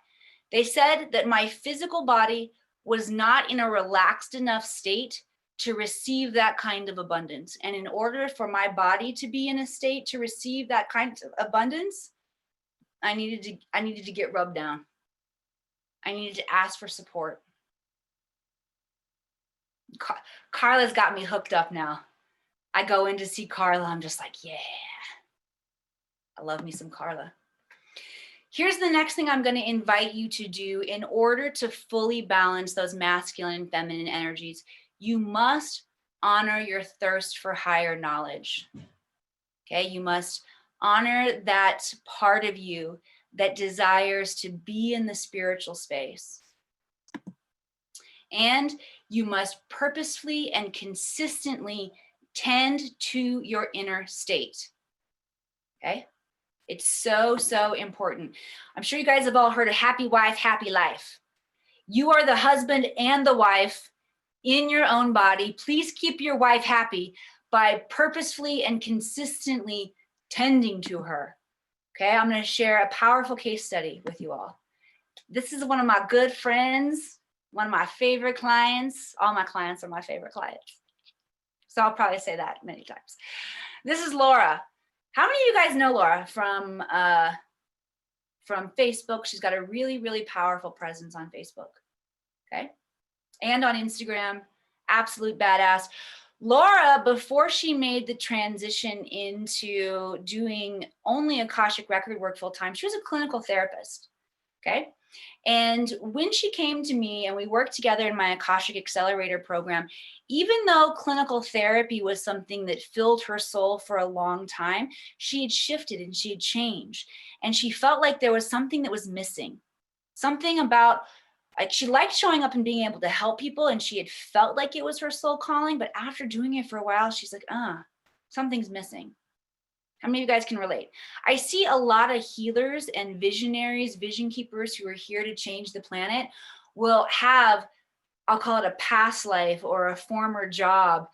They said that my physical body was not in a relaxed enough state to receive that kind of abundance. And in order for my body to be in a state to receive that kind of abundance, I needed to get rubbed down. I needed to ask for support. Carla's got me hooked up now. I go in to see Carla. I'm just like, yeah, I love me some Carla. Here's the next thing I'm going to invite you to do in order to fully balance those masculine and feminine energies. You must honor your thirst for higher knowledge. Okay, you must honor that part of you that desires to be in the spiritual space. And You must purposefully and consistently tend to your inner state. Okay? It's so, so important. I'm sure you guys have all heard of happy wife, happy life. You are the husband and the wife in your own body. Please keep your wife happy by purposefully and consistently tending to her. Okay, I'm going to share a powerful case study with you all. This is one of my good friends, one of my favorite clients. All my clients are my favorite clients. So I'll probably say that many times. This is Laura. How many of you guys know Laura from Facebook? She's got a really, really powerful presence on Facebook. Okay. And on Instagram, absolute badass. Laura, before she made the transition into doing only Akashic record work full time, she was a clinical therapist. Okay. And when she came to me and we worked together in my Akashic Accelerator program, even though clinical therapy was something that filled her soul for a long time, she had shifted and she had changed. And she felt like there was something that was missing. Something about, like, she liked showing up and being able to help people, and she had felt like it was her soul calling. But after doing it for a while, she's like, something's missing. How many of you guys can relate? I see a lot of healers and visionaries, vision keepers who are here to change the planet will have, I'll call it a past life or a former job,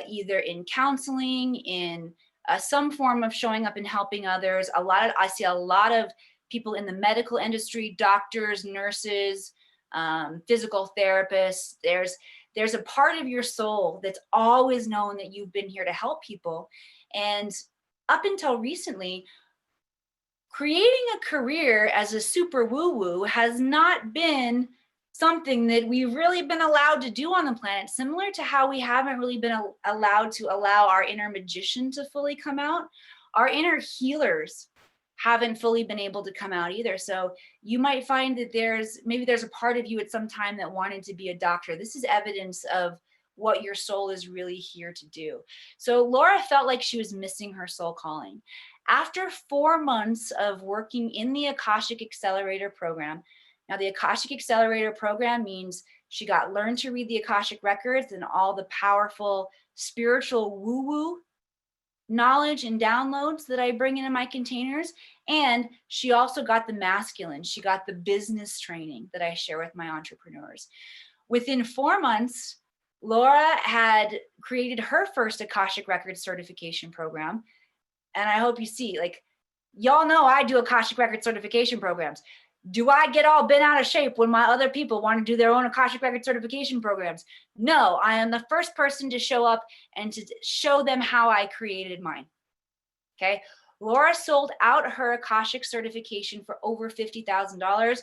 either in counseling, in some form of showing up and helping others. I see a lot of people in the medical industry, doctors, nurses, physical therapists. There's a part of your soul that's always known that you've been here to help people. And up until recently, creating a career as a super woo-woo has not been something that we've really been allowed to do on the planet, similar to how we haven't really been allowed to allow our inner magician to fully come out. Our inner healers haven't fully been able to come out either. So you might find that maybe there's a part of you at some time that wanted to be a doctor. This is evidence of what your soul is really here to do. So Laura felt like she was missing her soul calling. After 4 months of working in the Akashic Accelerator program, now the Akashic Accelerator program means she got learned to read the Akashic records and all the powerful spiritual woo-woo knowledge and downloads that I bring into my containers. And she also got the masculine. She got the business training that I share with my entrepreneurs. Within 4 months, Laura had created her first Akashic Records certification program. And I hope you see, like, y'all know I do Akashic Records certification programs. Do I get all bent out of shape when my other people want to do their own Akashic Records certification programs? No, I am the first person to show up and to show them how I created mine. Okay. Laura sold out her Akashic certification for over $50,000.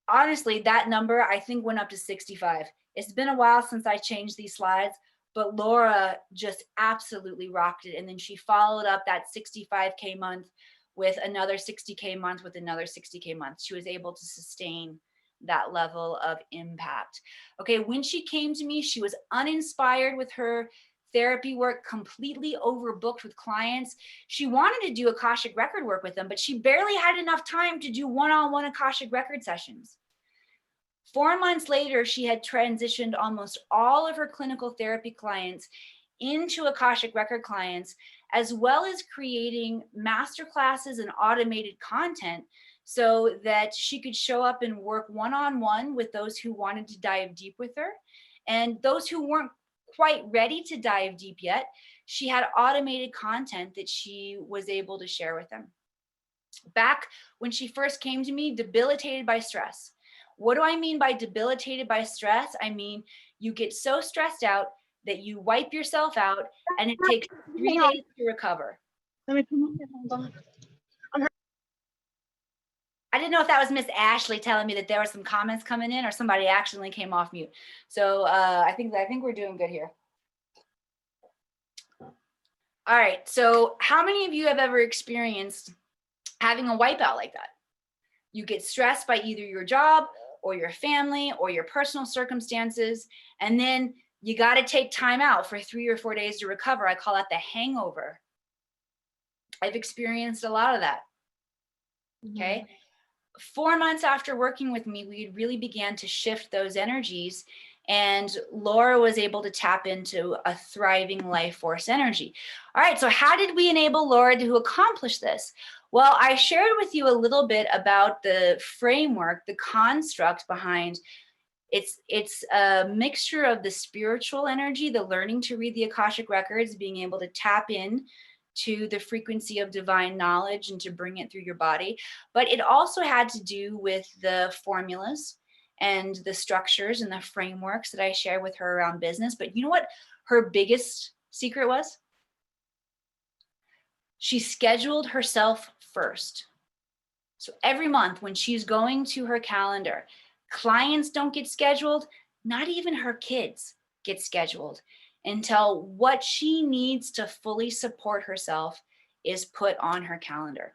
Honestly, that number I think went up to 65. It's been a while since I changed these slides, but Laura just absolutely rocked it. And then she followed up that 65K month with another 60K month with another 60K month. She was able to sustain that level of impact. Okay, when she came to me, she was uninspired with her therapy work, completely overbooked with clients. She wanted to do Akashic record work with them, but she barely had enough time to do one-on-one Akashic record sessions. 4 months later, she had transitioned almost all of her clinical therapy clients into Akashic record clients, as well as creating masterclasses and automated content so that she could show up and work one-on-one with those who wanted to dive deep with her. And those who weren't quite ready to dive deep yet, she had automated content that she was able to share with them. Back when she first came to me, debilitated by stress. What do I mean by debilitated by stress? I mean, you get so stressed out that you wipe yourself out and it takes 3 days to recover. Let me hold on. I didn't know if that was Miss Ashley telling me that there were some comments coming in or somebody accidentally came off mute. So I think we're doing good here. All right. So how many of you have ever experienced having a wipeout like that? You get stressed by either your job or your family or your personal circumstances, and then you got to take time out for 3 or 4 days to recover. I call that the hangover. I've experienced a lot of that. Okay. Mm-hmm. 4 months after working with me, we really began to shift those energies. And Laura was able to tap into a thriving life force energy. All right, so how did we enable Laura to accomplish this? Well, I shared with you a little bit about the framework, the construct behind it's a mixture of the spiritual energy, the learning to read the Akashic records, being able to tap in to the frequency of divine knowledge and to bring it through your body. But it also had to do with the formulas and the structures and the frameworks that I share with her around business. But you know what her biggest secret was? She scheduled herself first. So every month when she's going to her calendar, clients don't get scheduled, not even her kids get scheduled until what she needs to fully support herself is put on her calendar.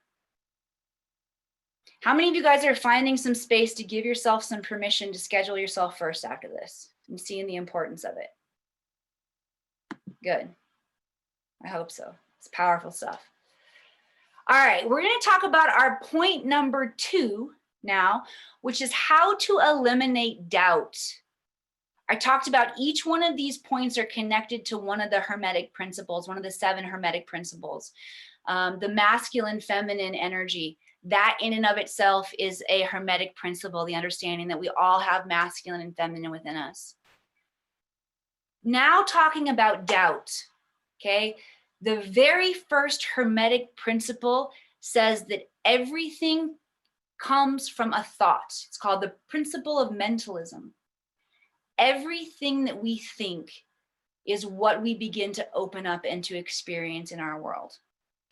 How many of you guys are finding some space to give yourself some permission to schedule yourself first after this? I'm seeing the importance of it. Good. I hope so. It's powerful stuff. All right, we're going to talk about our point number 2 now, which is how to eliminate doubt. I talked about each one of these points are connected to one of the hermetic principles, one of the 7 hermetic principles. The masculine, feminine energy, that in and of itself is a hermetic principle, the understanding that we all have masculine and feminine within us. Now talking about doubt, okay? The very first hermetic principle says that everything comes from a thought. It's called the principle of mentalism. Everything that we think is what we begin to open up and to experience in our world.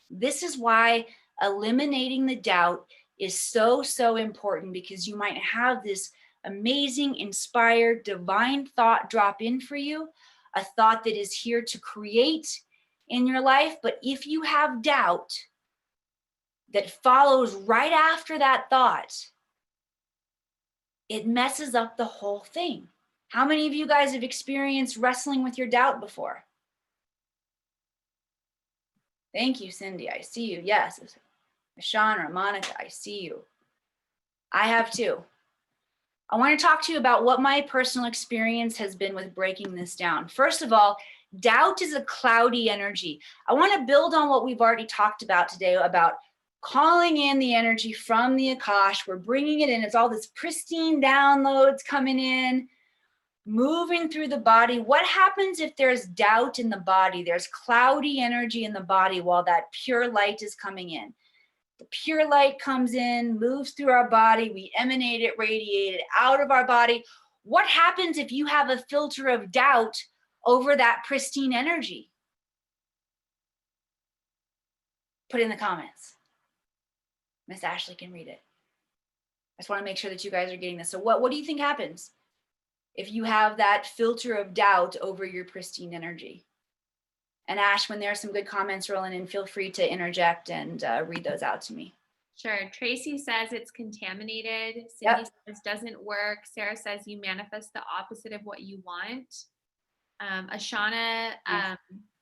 This is why eliminating the doubt is so, so important, because you might have this amazing, inspired, divine thought drop in for you, a thought that is here to create in your life. But if you have doubt that follows right after that thought, it messes up the whole thing. How many of you guys have experienced wrestling with your doubt before? Thank you, Cindy. I see you. Yes. Shana, Monica, I see you. I have too. I want to talk to you about what my personal experience has been with breaking this down. First of all, doubt is a cloudy energy. I want to build on what we've already talked about today about calling in the energy from the Akash. We're bringing it in. It's all this pristine downloads coming in, moving through the body. What happens if there's doubt in the body? There's cloudy energy in the body while that pure light is coming in. The pure light comes in, moves through our body. We emanate it, radiate it out of our body. What happens if you have a filter of doubt over that pristine energy? Put it in the comments. Miss Ashley can read it. I just want to make sure that you guys are getting this. So what do you think happens if you have that filter of doubt over your pristine energy? And Ash, when there are some good comments rolling in, feel free to interject and read those out to me. Sure. Tracy says it's contaminated. Cindy Yep. says doesn't work. Sarah says you manifest the opposite of what you want. Ashana,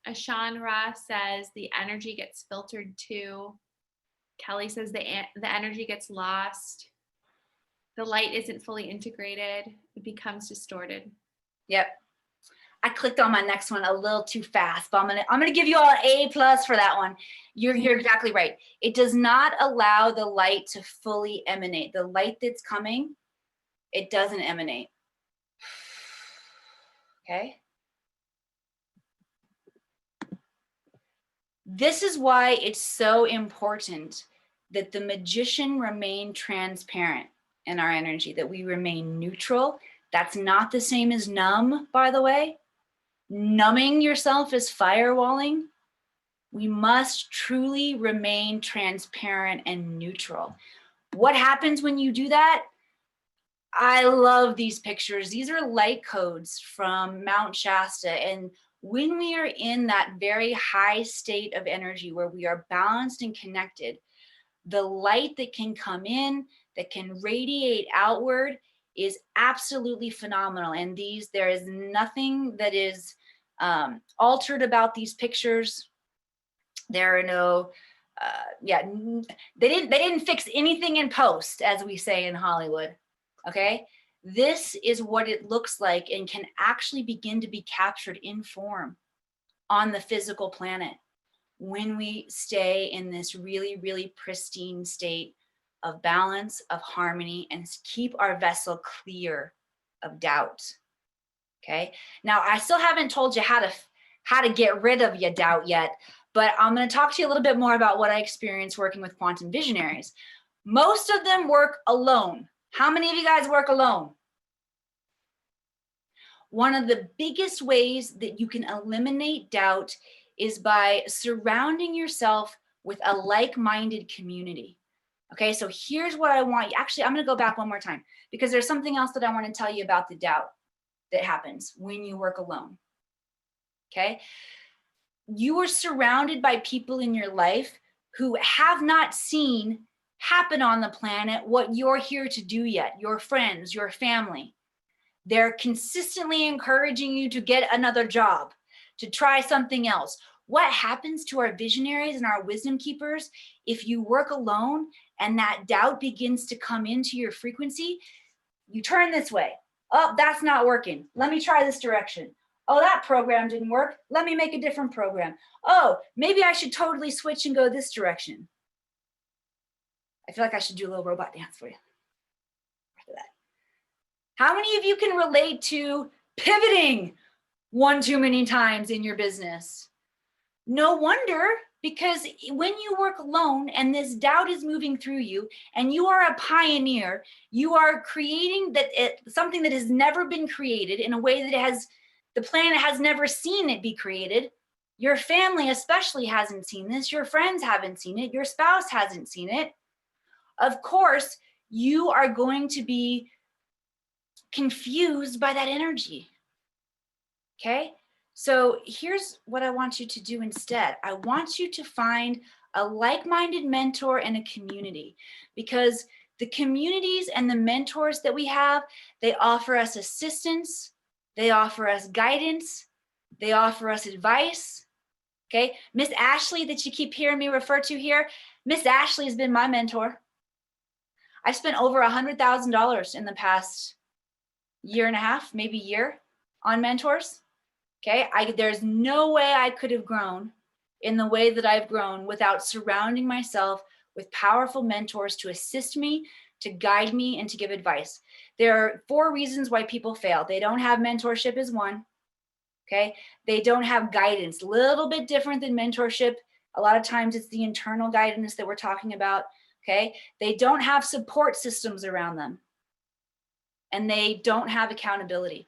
Ashanra says the energy gets filtered too. Kelly says the energy gets lost. The light isn't fully integrated. It becomes distorted. Yep. I clicked on my next one a little too fast, but I'm gonna give you all an A+ for that one. You're exactly right. It does not allow the light to fully emanate. The light that's coming, it doesn't emanate. Okay. This is why it's so important that the magician remain transparent in our energy, that we remain neutral. That's not the same as numb, by the way. Numbing yourself is firewalling. We must truly remain transparent and neutral. What happens when you do that? I love these pictures. These are light codes from Mount Shasta. And when we are in that very high state of energy where we are balanced and connected, the light that can come in, that can radiate outward, is absolutely phenomenal. And there is nothing that is altered about these pictures. There are no, they didn't fix anything in post, as we say in Hollywood. Okay, This is what it looks like and can actually begin to be captured in form on the physical planet when we stay in this really, really pristine state of balance, of harmony, and keep our vessel clear of doubt. Okay. Now, I still haven't told you how to get rid of your doubt yet, but I'm going to talk to you a little bit more about what I experienced working with quantum visionaries. Most of them work alone. How many of you guys work alone? One of the biggest ways that you can eliminate doubt is by surrounding yourself with a like-minded community. Okay, so here's what I want you. Actually, I'm going to go back one more time because there's something else that I want to tell you about the doubt that happens when you work alone. Okay, you are surrounded by people in your life who have not seen happen on the planet what you're here to do yet. Your friends, your family. They're consistently encouraging you to get another job, to try something else. What happens to our visionaries and our wisdom keepers if you work alone and that doubt begins to come into your frequency? You turn this way. Oh, that's not working. Let me try this direction. Oh, that program didn't work. Let me make a different program. Oh, maybe I should totally switch and go this direction. I feel like I should do a little robot dance for you. After that. How many of you can relate to pivoting one too many times in your business? No wonder, because when you work alone and this doubt is moving through you and you are a pioneer, you are creating something that has never been created in a way that the planet has never seen it be created. Your family especially hasn't seen this. Your friends haven't seen it. Your spouse hasn't seen it. Of course, you are going to be confused by that energy. Okay? So here's what I want you to do instead. I want you to find a like-minded mentor and a community, because the communities and the mentors that we have, they offer us assistance, they offer us guidance, they offer us advice. Okay? Miss Ashley that you keep hearing me refer to here, Miss Ashley has been my mentor. I spent over $100,000 in the past year and a half, maybe year, on mentors. Okay, there's no way I could have grown in the way that I've grown without surrounding myself with powerful mentors to assist me, to guide me, and to give advice. There are 4 reasons why people fail. They don't have mentorship is one. Okay, they don't have guidance. A little bit different than mentorship. A lot of times it's the internal guidance that we're talking about. Okay, they don't have support systems around them. And they don't have accountability.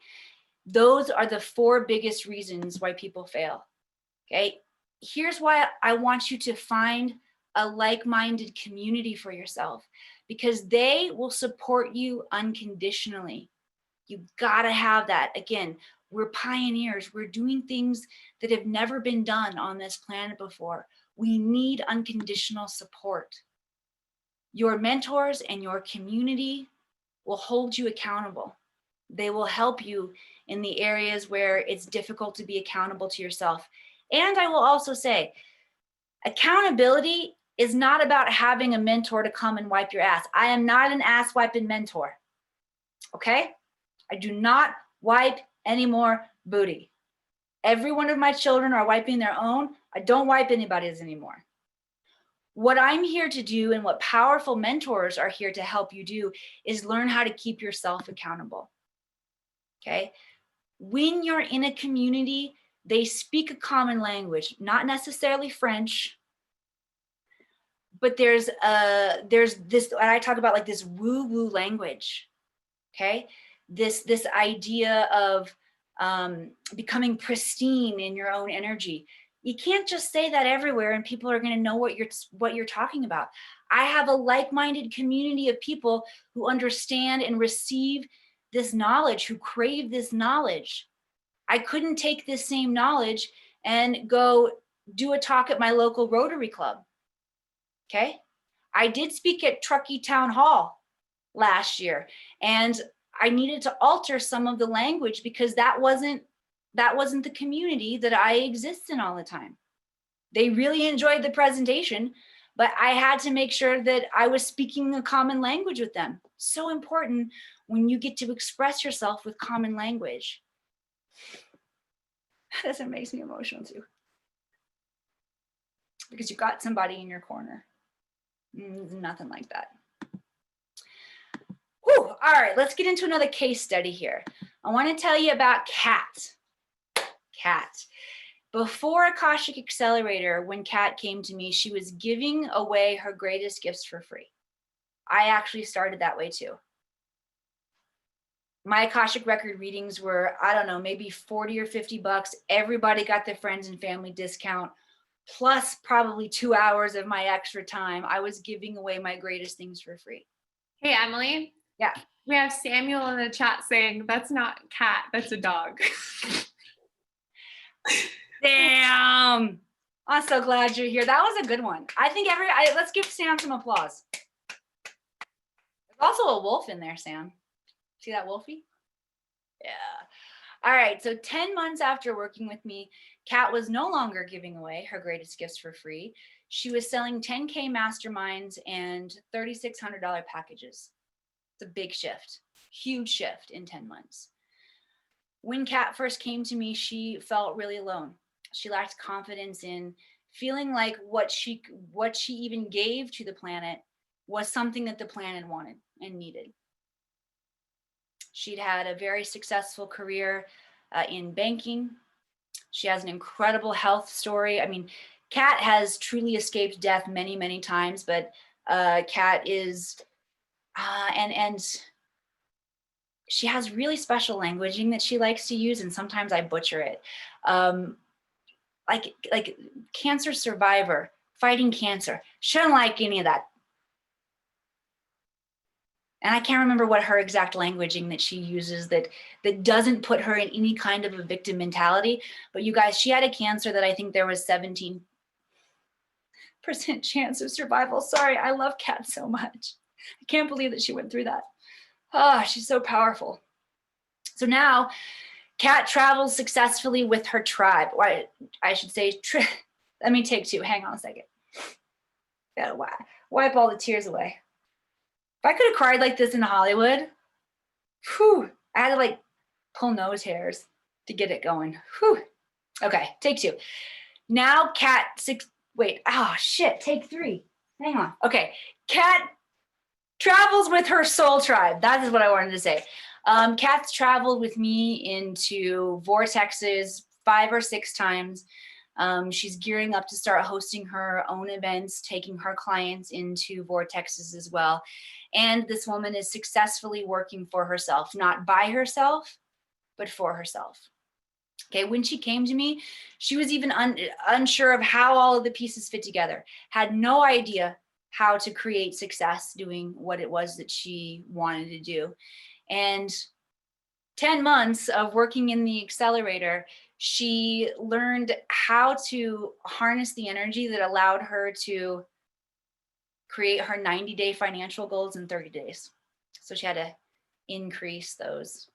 Those are the 4 biggest reasons why people fail. Okay, here's why I want you to find a like-minded community for yourself, because they will support you unconditionally. You've got to have that. Again, we're pioneers. We're doing things that have never been done on this planet before. We need unconditional support. Your mentors and your community will hold you accountable. They will help you in the areas where it's difficult to be accountable to yourself. And I will also say, accountability is not about having a mentor to come and wipe your ass. I am not an ass wiping mentor. Okay? I do not wipe any more booty. Every one of my children are wiping their own. I don't wipe anybody's anymore. What I'm here to do and what powerful mentors are here to help you do is learn how to keep yourself accountable. Okay? When you're in a community, they speak a common language, not necessarily French, but there's this, and I talk about like this woo-woo language. Okay? This idea of becoming pristine in your own energy. You can't just say that everywhere and people are going to know what you're talking about. I have a like-minded community of people who understand and receive this knowledge, who crave this knowledge. I couldn't take this same knowledge and go do a talk at my local Rotary Club. Okay? I did speak at Truckee Town Hall last year, and I needed to alter some of the language because that wasn't the community that I exist in all the time. They really enjoyed the presentation, but I had to make sure that I was speaking a common language with them. So important when you get to express yourself with common language. That makes me emotional too. Because you got somebody in your corner. Nothing like that. Whew. All right, let's get into another case study here. I want to tell you about Kat. Kat. Before Akashic Accelerator, when Kat came to me, she was giving away her greatest gifts for free. I actually started that way too. My Akashic record readings were, I don't know, maybe 40 or 50 bucks. Everybody got their friends and family discount, plus probably 2 hours of my extra time. I was giving away my greatest things for free. Hey, Emily. Yeah. We have Samuel in the chat saying, that's not cat, that's a dog. Damn. I'm so glad you're here. That was a good one. I think let's give Sam some applause. There's also a wolf in there, Sam. See that wolfie? Yeah. All right. So 10 months after working with me, Kat was no longer giving away her greatest gifts for free. She was selling 10K masterminds and $3,600 packages. It's a big shift, huge shift in 10 months. When Kat first came to me, she felt really alone. She lacked confidence in feeling like what she even gave to the planet was something that the planet wanted and needed. She'd had a very successful career in banking. She has an incredible health story. I mean, Kat has truly escaped death many, many times, but Kat is, and she has really special languaging that she likes to use, and sometimes I butcher it. Like cancer survivor, fighting cancer. She doesn't like any of that. And I can't remember what her exact languaging that she uses that doesn't put her in any kind of a victim mentality. But you guys, she had a cancer that I think there was 17% chance of survival. Sorry, I love Kat so much. I can't believe that she went through that. Ah, she's so powerful. So now Kat travels successfully with her tribe. Or I should say, let me take two. Hang on a second. Gotta wipe all the tears away. If I could have cried like this in Hollywood, whew, I had to like pull nose hairs to get it going. Whew. Okay, take two. Now Kat take three. Hang on. Okay, Kat travels with her soul tribe. That is what I wanted to say. Kat's traveled with me into vortexes 5 or 6 times. She's gearing up to start hosting her own events, taking her clients into vortexes as well. And this woman is successfully working for herself, not by herself, but for herself. Okay, when she came to me, she was even unsure of how all of the pieces fit together, had no idea how to create success doing what it was that she wanted to do. And 10 months of working in the accelerator, she learned how to harness the energy that allowed her to create her 90-day financial goals in 30 days. So she had to increase those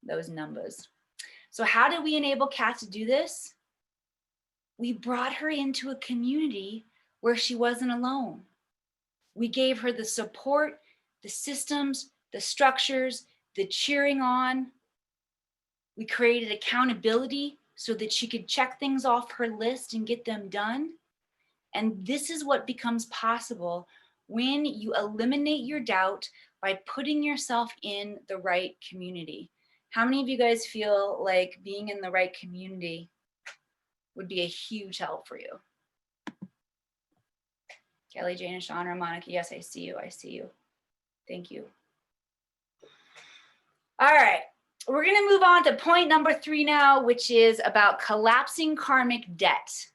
numbers. So how did we enable Kat to do this? We brought her into a community where she wasn't alone. We gave her the support, the systems, the structures, the cheering on. We created accountability so that she could check things off her list and get them done. And this is what becomes possible when you eliminate your doubt by putting yourself in the right community. How many of you guys feel like being in the right community would be a huge help for you? Kelly, Jane, and Sean, or Monica, yes, I see you. I see you. Thank you. All right. We're going to move on to point number 3 now, which is about collapsing karmic debt.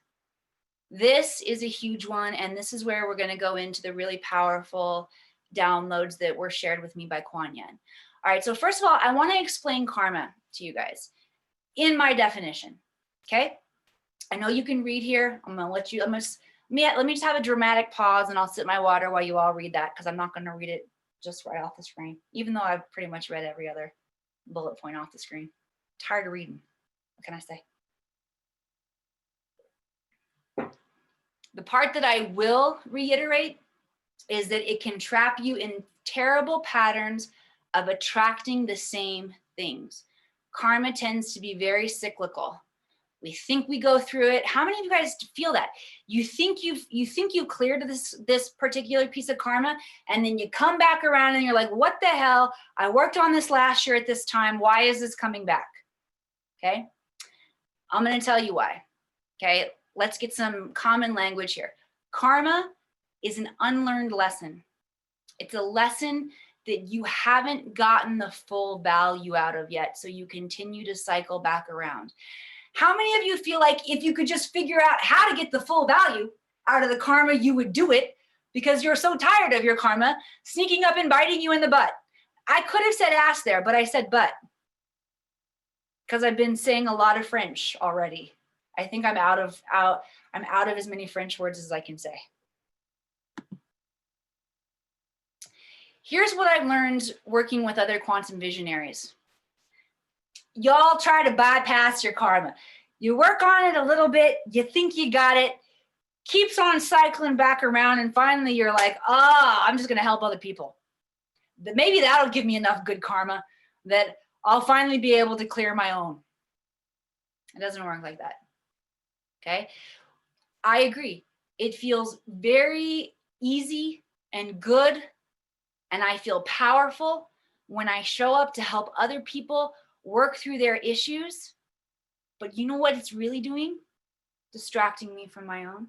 This is a huge one, and this is where we're going to go into the really powerful downloads that were shared with me by Kuan Yin. All right, so first of all, I want to explain karma to you guys in my definition, okay? I know you can read here. I'm going to let you, let me just have a dramatic pause, and I'll sip my water while you all read that, because I'm not going to read it just right off the screen, even though I've pretty much read every other bullet point off the screen. I'm tired of reading. What can I say? The part that I will reiterate is that it can trap you in terrible patterns of attracting the same things. Karma tends to be very cyclical. We think we go through it. How many of you guys feel that? You think you've cleared this particular piece of karma, and then you come back around and you're like, what the hell? I worked on this last year at this time. Why is this coming back? Okay. I'm going to tell you why. Okay. Let's get some common language here. Karma is an unlearned lesson. It's a lesson that you haven't gotten the full value out of yet. So you continue to cycle back around. How many of you feel like if you could just figure out how to get the full value out of the karma, you would do it because you're so tired of your karma sneaking up and biting you in the butt? I could have said ass there, but I said butt because I've been saying a lot of French already. I think I'm out of as many French words as I can say. Here's what I've learned working with other quantum visionaries. Y'all try to bypass your karma. You work on it a little bit, you think you got it, keeps on cycling back around, and finally you're like, I'm just gonna help other people. Maybe that'll give me enough good karma that I'll finally be able to clear my own. It doesn't work like that, okay? I agree. It feels very easy and good, and I feel powerful when I show up to help other people work through their issues. But you know what it's really doing? Distracting me from my own.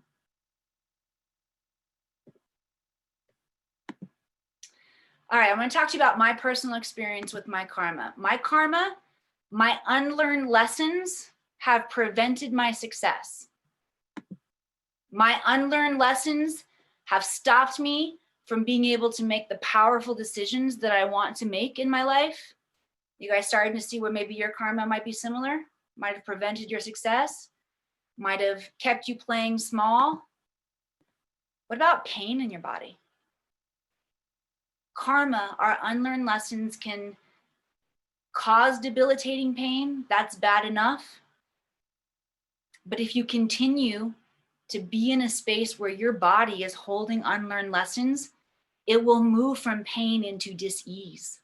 All right, I'm going to talk to you about my personal experience with my karma. My karma, my unlearned lessons have prevented my success. My unlearned lessons have stopped me from being able to make the powerful decisions that I want to make in my life. You guys starting to see where maybe your karma might be similar, might have prevented your success, might have kept you playing small. What about pain in your body? Karma, our unlearned lessons, can cause debilitating pain. That's bad enough. But if you continue to be in a space where your body is holding unlearned lessons, it will move from pain into disease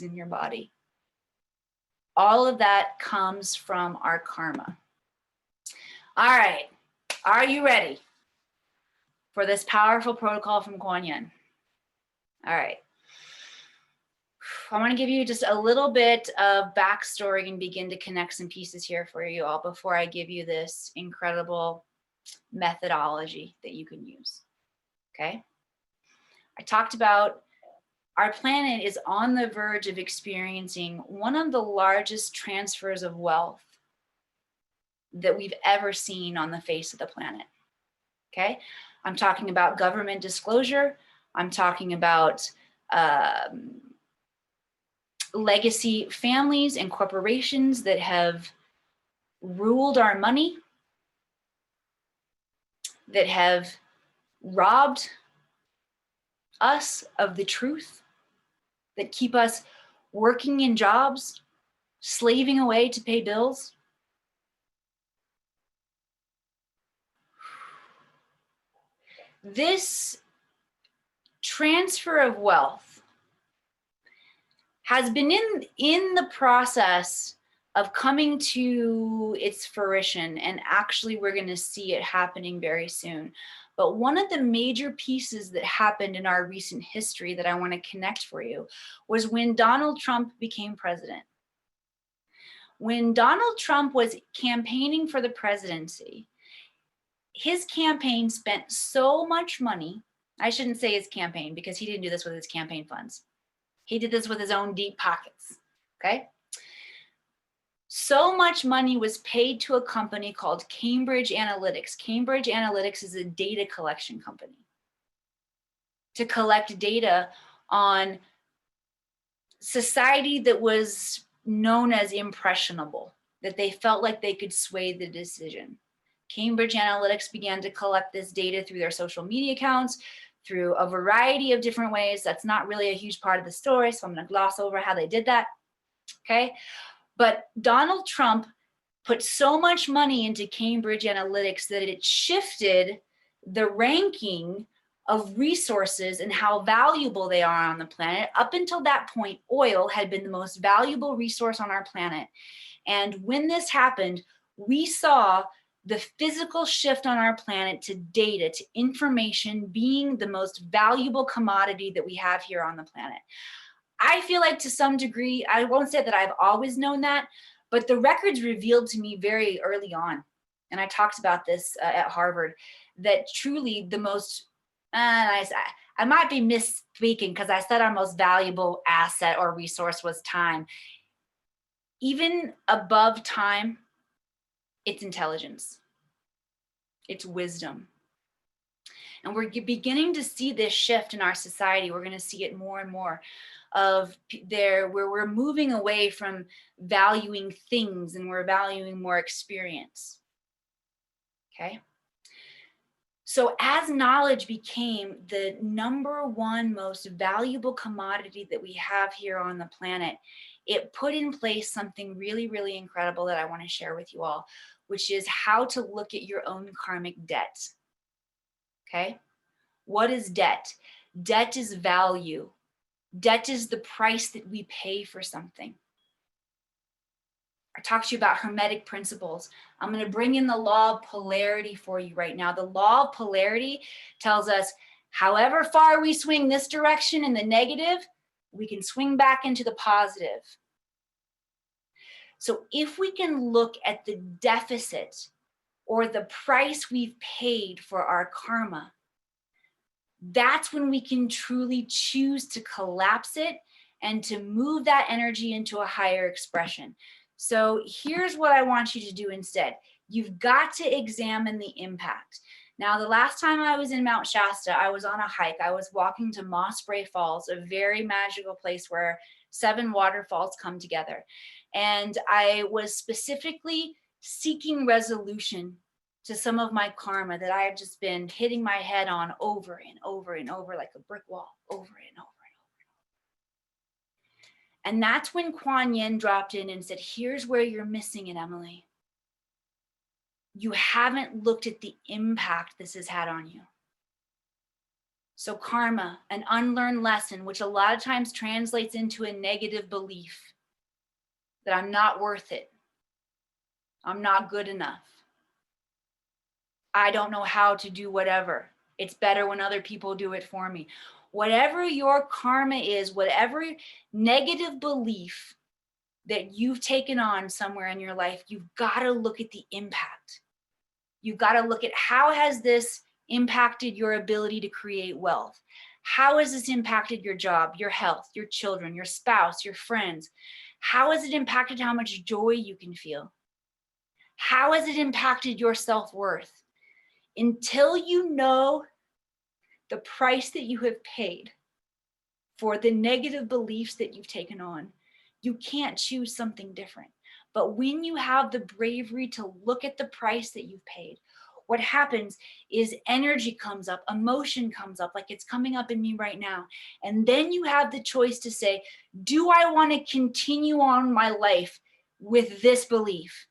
in your body. All of that comes from our karma. All right, are you ready for this powerful protocol from Kuan Yin? All right. I want to give you just a little bit of backstory and begin to connect some pieces here for you all before I give you this incredible methodology that you can use. Okay. I talked about our planet is on the verge of experiencing one of the largest transfers of wealth that we've ever seen on the face of the planet. Okay. I'm talking about government disclosure. I'm talking about legacy families and corporations that have ruled our money, that have robbed us of the truth, that keep us working in jobs, slaving away to pay bills. This transfer of wealth has been in the process of coming to its fruition, and actually we're going to see it happening very soon. But one of the major pieces that happened in our recent history that I want to connect for you was when Donald Trump became president. When Donald Trump was campaigning for the presidency, his campaign spent so much money. I shouldn't say his campaign because he didn't do this with his campaign funds. He did this with his own deep pockets, okay? So much money was paid to a company called Cambridge Analytics. Cambridge Analytics is a data collection company to collect data on society that was known as impressionable, that they felt like they could sway the decision. Cambridge Analytics began to collect this data through their social media accounts, through a variety of different ways. That's not really a huge part of the story, so I'm going to gloss over how they did that, okay? But Donald Trump put so much money into Cambridge Analytics that it shifted the ranking of resources and how valuable they are on the planet. Up until that point, oil had been the most valuable resource on our planet. And when this happened, we saw the physical shift on our planet to data, to information being the most valuable commodity that we have here on the planet. I feel like to some degree, I won't say that I've always known that, but the records revealed to me very early on, and I talked about this at Harvard, that truly the most, I might be misspeaking because I said our most valuable asset or resource was time. Even above time, it's intelligence, it's wisdom. And we're beginning to see this shift in our society. We're going to see it more and more of where we're moving away from valuing things and we're valuing more experience. Okay. So as knowledge became the number one most valuable commodity that we have here on the planet, it put in place something really, really incredible that I want to share with you all, which is how to look at your own karmic debt. Okay. What is debt? Debt is value. Debt is the price that we pay for something. I talked to you about hermetic principles. I'm going to bring in the law of polarity for you right now. The law of polarity tells us however far we swing this direction in the negative, we can swing back into the positive. So if we can look at the deficit or the price we've paid for our karma, that's when we can truly choose to collapse it and to move that energy into a higher expression. So here's what I want you to do instead. You've got to examine the impact. Now, the last time I was in Mount Shasta, I was on a hike. I was walking to Moss Spray Falls, a very magical place where 7 waterfalls come together. And I was specifically seeking resolution to some of my karma that I have just been hitting my head on over and over and over like a brick wall, over and over. And that's when Kuan Yin dropped in and said, here's where you're missing it, Emily. You haven't looked at the impact this has had on you. So karma, an unlearned lesson, which a lot of times translates into a negative belief that I'm not worth it. I'm not good enough. I don't know how to do whatever. It's better when other people do it for me. Whatever your karma is, whatever negative belief that you've taken on somewhere in your life, you've got to look at the impact. You've got to look at how has this impacted your ability to create wealth? How has this impacted your job, your health, your children, your spouse, your friends? How has it impacted how much joy you can feel? How has it impacted your self-worth? Until you know the price that you have paid for the negative beliefs that you've taken on, you can't choose something different. But when you have the bravery to look at the price that you've paid, what happens is energy comes up, emotion comes up, like it's coming up in me right now. And then you have the choice to say, do I want to continue on my life with this belief?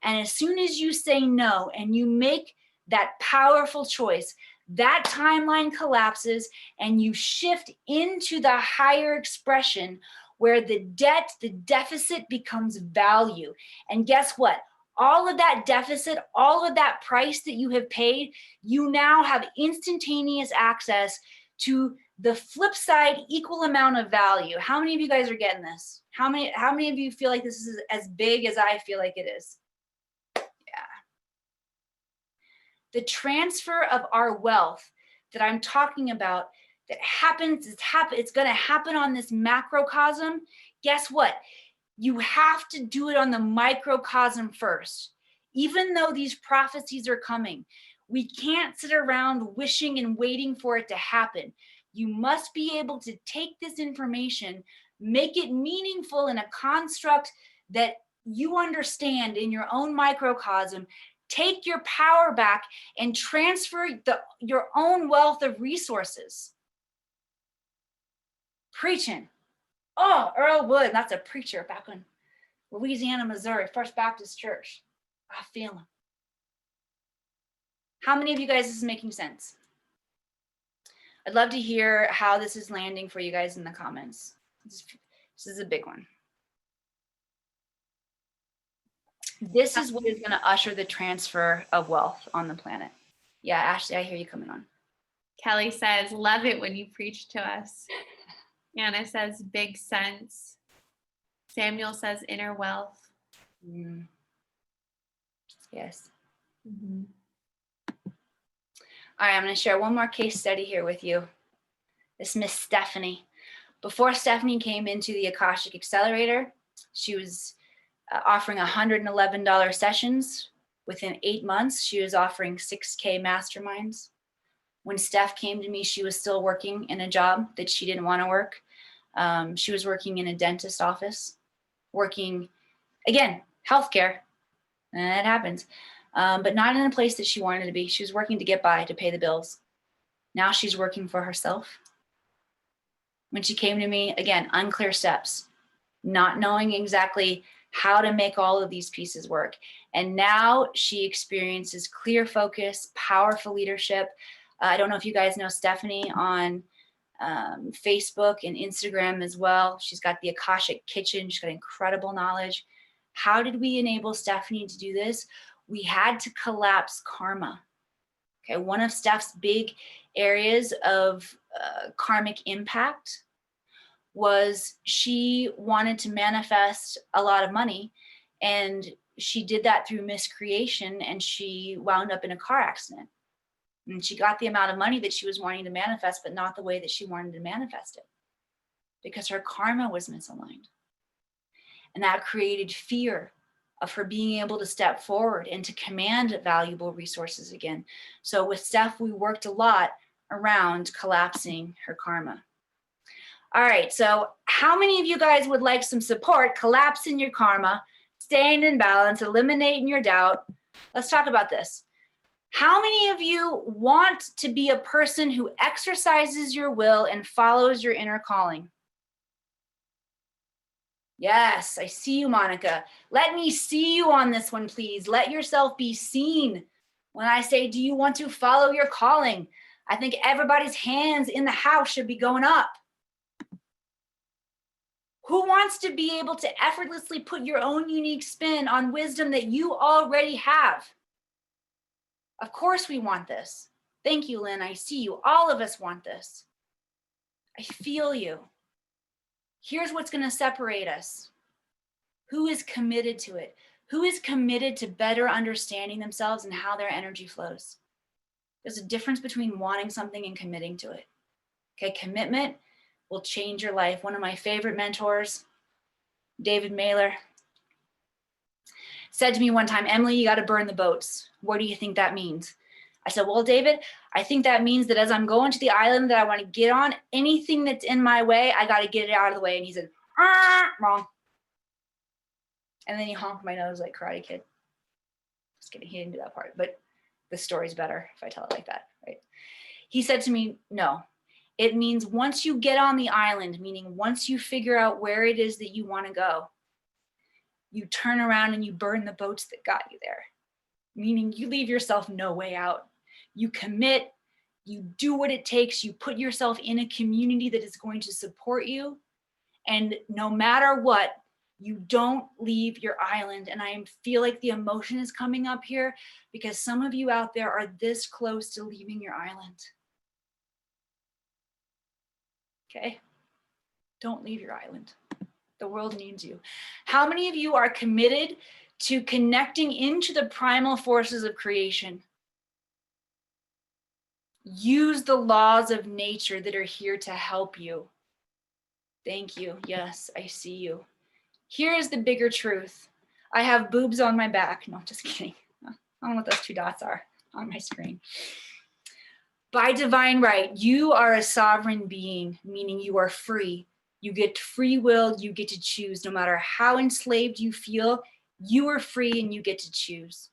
And as soon as you say no and you make that powerful choice, that timeline collapses and you shift into the higher expression where the debt, the deficit becomes value. And guess what? All of that deficit, all of that price that you have paid, you now have instantaneous access to the flip side equal amount of value. How many of you guys are getting this? How many of you feel like this is as big as I feel like it is? The transfer of our wealth that I'm talking about that happens, it's going to happen on this macrocosm. Guess what? You have to do it on the microcosm first. Even though these prophecies are coming, we can't sit around wishing and waiting for it to happen. You must be able to take this information, make it meaningful in a construct that you understand in your own microcosm. Take your power back and transfer your own wealth of resources. Preaching. Oh, Earl Wood, that's a preacher back in Louisiana, Missouri, First Baptist Church. I feel him. How many of you guys this is making sense? I'd love to hear how this is landing for you guys in the comments. This is a big one. This is what is going to usher the transfer of wealth on the planet. Yeah, Ashley, I hear you coming on. Kelly says, love it when you preach to us. Anna says, big sense. Samuel says, inner wealth. Mm. Yes. Mm-hmm. All right, I'm going to share one more case study here with you. This Miss Stephanie. Before Stephanie came into the Akashic Accelerator, she was offering $111 sessions. Within 8 months, she was offering 6K masterminds. When Steph came to me, she was still working in a job that she didn't want to work. She was working in a dentist office, working, again, healthcare. And it happens. But not in a place that she wanted to be. She was working to get by, to pay the bills. Now she's working for herself. When she came to me, again, unclear steps, not knowing exactly how to make all of these pieces work. And now she experiences clear focus, powerful leadership. I don't know if you guys know Stephanie on Facebook and Instagram as well. She's got the Akashic Kitchen. She's got incredible knowledge. How did we enable Stephanie to do this? We had to collapse karma. Okay, one of Steph's big areas of karmic impact was she wanted to manifest a lot of money, and she did that through miscreation, and she wound up in a car accident. And she got the amount of money that she was wanting to manifest, but not the way that she wanted to manifest it, because her karma was misaligned. And that created fear of her being able to step forward and to command valuable resources again. So with Steph, we worked a lot around collapsing her karma. All right, so how many of you guys would like some support collapsing your karma, staying in balance, eliminating your doubt? Let's talk about this. How many of you want to be a person who exercises your will and follows your inner calling? Yes, I see you, Monica. Let me see you on this one, please. Let yourself be seen. When I say, do you want to follow your calling? I think everybody's hands in the house should be going up. Who wants to be able to effortlessly put your own unique spin on wisdom that you already have? Of course we want this. Thank you, Lynn. I see you. All of us want this. I feel you. Here's what's going to separate us. Who is committed to it? Who is committed to better understanding themselves and how their energy flows? There's a difference between wanting something and committing to it. Okay, commitment will change your life. One of my favorite mentors, David Mailer, said to me one time, Emily, you got to burn the boats. What do you think that means? I said, well, David, I think that means that as I'm going to the island that I want to get on, anything that's in my way, I got to get it out of the way. And he said, wrong. And then he honked my nose like Karate Kid. Just kidding, he didn't do that part, but the story's better if I tell it like that, right? He said to me, no, it means once you get on the island, meaning once you figure out where it is that you want to go, you turn around and you burn the boats that got you there, meaning you leave yourself no way out. You commit, you do what it takes, you put yourself in a community that is going to support you, and no matter what, you don't leave your island. And I feel like the emotion is coming up here because some of you out there are this close to leaving your island. Okay? Don't leave your island. The world needs you. How many of you are committed to connecting into the primal forces of creation? Use the laws of nature that are here to help you. Thank you. Yes, I see you. Here is the bigger truth. I have boobs on my back. No, just kidding. I don't know what those 2 dots are on my screen. By divine right, you are a sovereign being, meaning you are free. You get free will, you get to choose. No matter how enslaved you feel, you are free and you get to choose.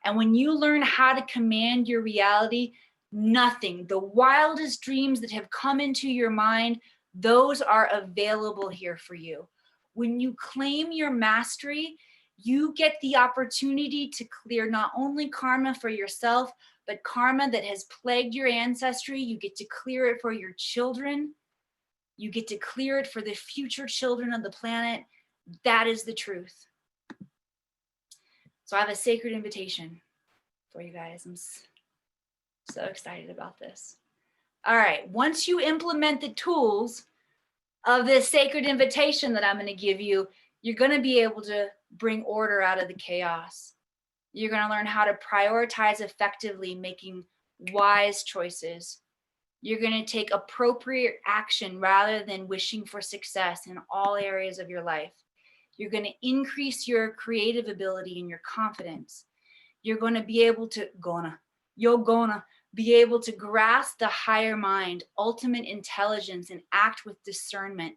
And when you learn how to command your reality, nothing, the wildest dreams that have come into your mind, those are available here for you. When you claim your mastery, you get the opportunity to clear not only karma for yourself, but karma that has plagued your ancestry, you get to clear it for your children. You get to clear it for the future children of the planet. That is the truth. So I have a sacred invitation for you guys. I'm so excited about this. All right, once you implement the tools of this sacred invitation that I'm going to give you, you're going to be able to bring order out of the chaos. You're going to learn how to prioritize effectively, making wise choices. You're going to take appropriate action rather than wishing for success in all areas of your life. You're going to increase your creative ability and your confidence. You're going to be able to, you're gonna be able to grasp the higher mind, ultimate intelligence, and act with discernment.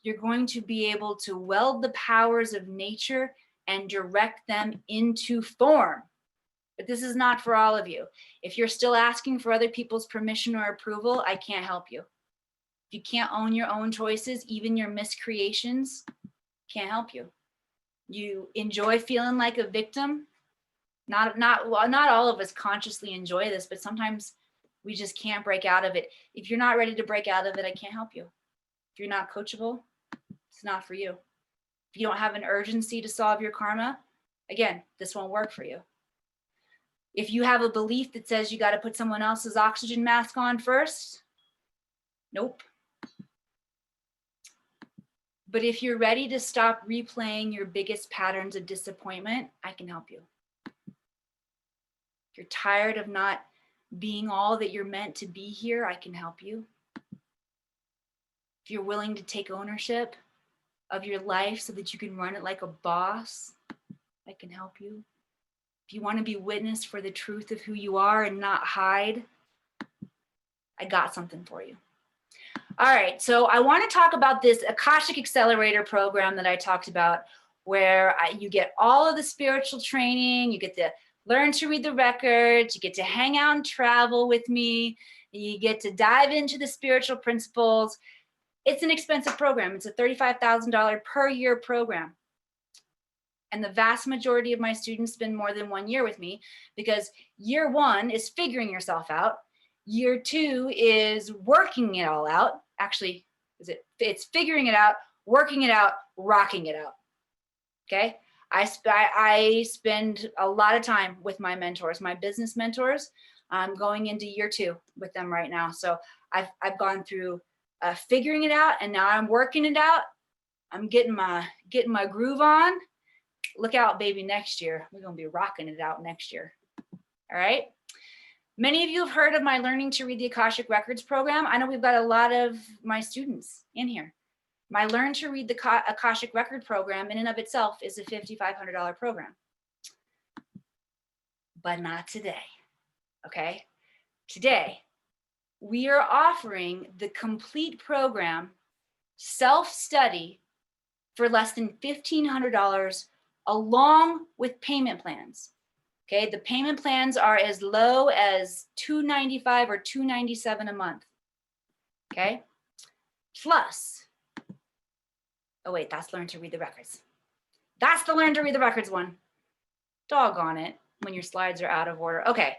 You're going to be able to weld the powers of nature and direct them into form. But this is not for all of you. If you're still asking for other people's permission or approval, I can't help you. If you can't own your own choices, even your miscreations, can't help you. You enjoy feeling like a victim. Not all of us consciously enjoy this, but sometimes we just can't break out of it. If you're not ready to break out of it, I can't help you. If you're not coachable, it's not for you. If you don't have an urgency to solve your karma, again, this won't work for you. If you have a belief that says you got to put someone else's oxygen mask on first, nope. But if you're ready to stop replaying your biggest patterns of disappointment, I can help you. If you're tired of not being all that you're meant to be here, I can help you. If you're willing to take ownership of your life so that you can run it like a boss, I can help you. If you want to be witness for the truth of who you are and not hide, I got something for you. All right, so I want to talk about this Akashic Accelerator program that I talked about, where you get all of the spiritual training, you get to learn to read the records, you get to hang out and travel with me, you get to dive into the spiritual principles. It's an expensive program. It's a $35,000 per year program. And the vast majority of my students spend more than 1 year with me, because year one is figuring yourself out. Year two is working it all out. Actually, it's figuring it out, working it out, rocking it out. Okay. I spend a lot of time with my mentors, my business mentors. I'm going into year two with them right now. So I've gone through figuring it out, and now I'm working it out. I'm getting my groove on. Look out, baby, next year. We're going to be rocking it out next year. All right. Many of you have heard of my Learning to Read the Akashic Records program. I know we've got a lot of my students in here. My Learn to Read the Akashic Record program in and of itself is a $5,500 program. But not today, okay? Today, we are offering the complete program, self-study, for less than $1,500, along with payment plans. Okay, the payment plans are as low as $295 or $297 a month. Okay, plus, oh wait, that's Learn to Read the Records. That's the Learn to Read the Records one. Doggone it, when your slides are out of order. Okay,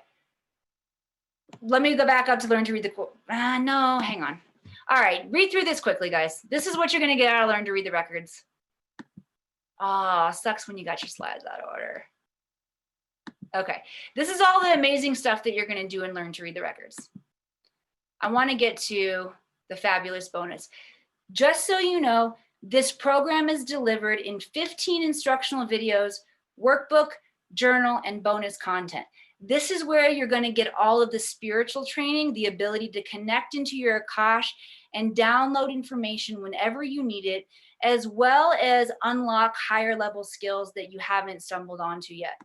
let me go back up to Learn to Read the, no, hang on. All right, read through this quickly, guys. This is what you're gonna get out of Learn to Read the Records. Ah, sucks when you got your slides out of order. Okay, this is all the amazing stuff that you're gonna do and Learn to Read the Records. I wanna get to the fabulous bonus. Just so you know, this program is delivered in 15 instructional videos, workbook, journal, and bonus content. This is where you're gonna get all of the spiritual training, the ability to connect into your Akash and download information whenever you need it, as well as unlock higher level skills that you haven't stumbled onto yet.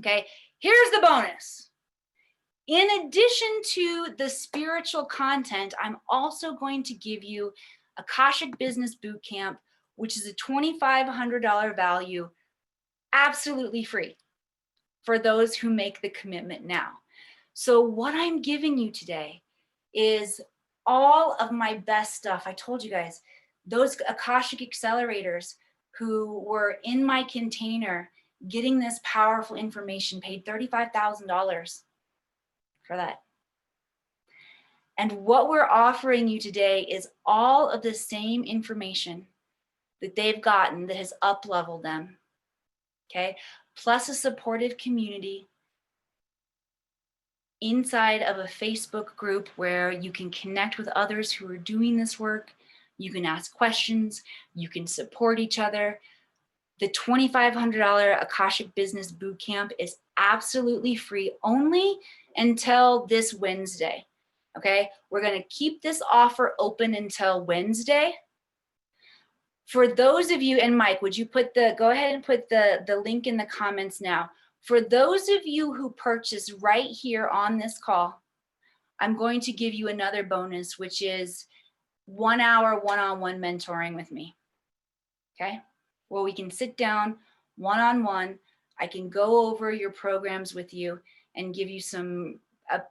Okay, here's the bonus. In addition to the spiritual content, I'm also going to give you Akashic Business Bootcamp, which is a $2,500 value, absolutely free for those who make the commitment now. So what I'm giving you today is all of my best stuff. I told you guys, those Akashic accelerators who were in my container getting this powerful information paid $35,000. for that. And what we're offering you today is all of the same information that they've gotten that has up-leveled them, okay? Plus a supportive community inside of a Facebook group where you can connect with others who are doing this work. You can ask questions, you can support each other. The $2,500 Akashic Business Bootcamp is absolutely free only until this Wednesday, okay? We're gonna keep this offer open until Wednesday. For those of you, and Mike, would you put go ahead and put the link in the comments now. For those of you who purchase right here on this call, I'm going to give you another bonus, which is 1 hour one-on-one mentoring with me, okay? Where we can sit down one-on-one. I can go over your programs with you and give you a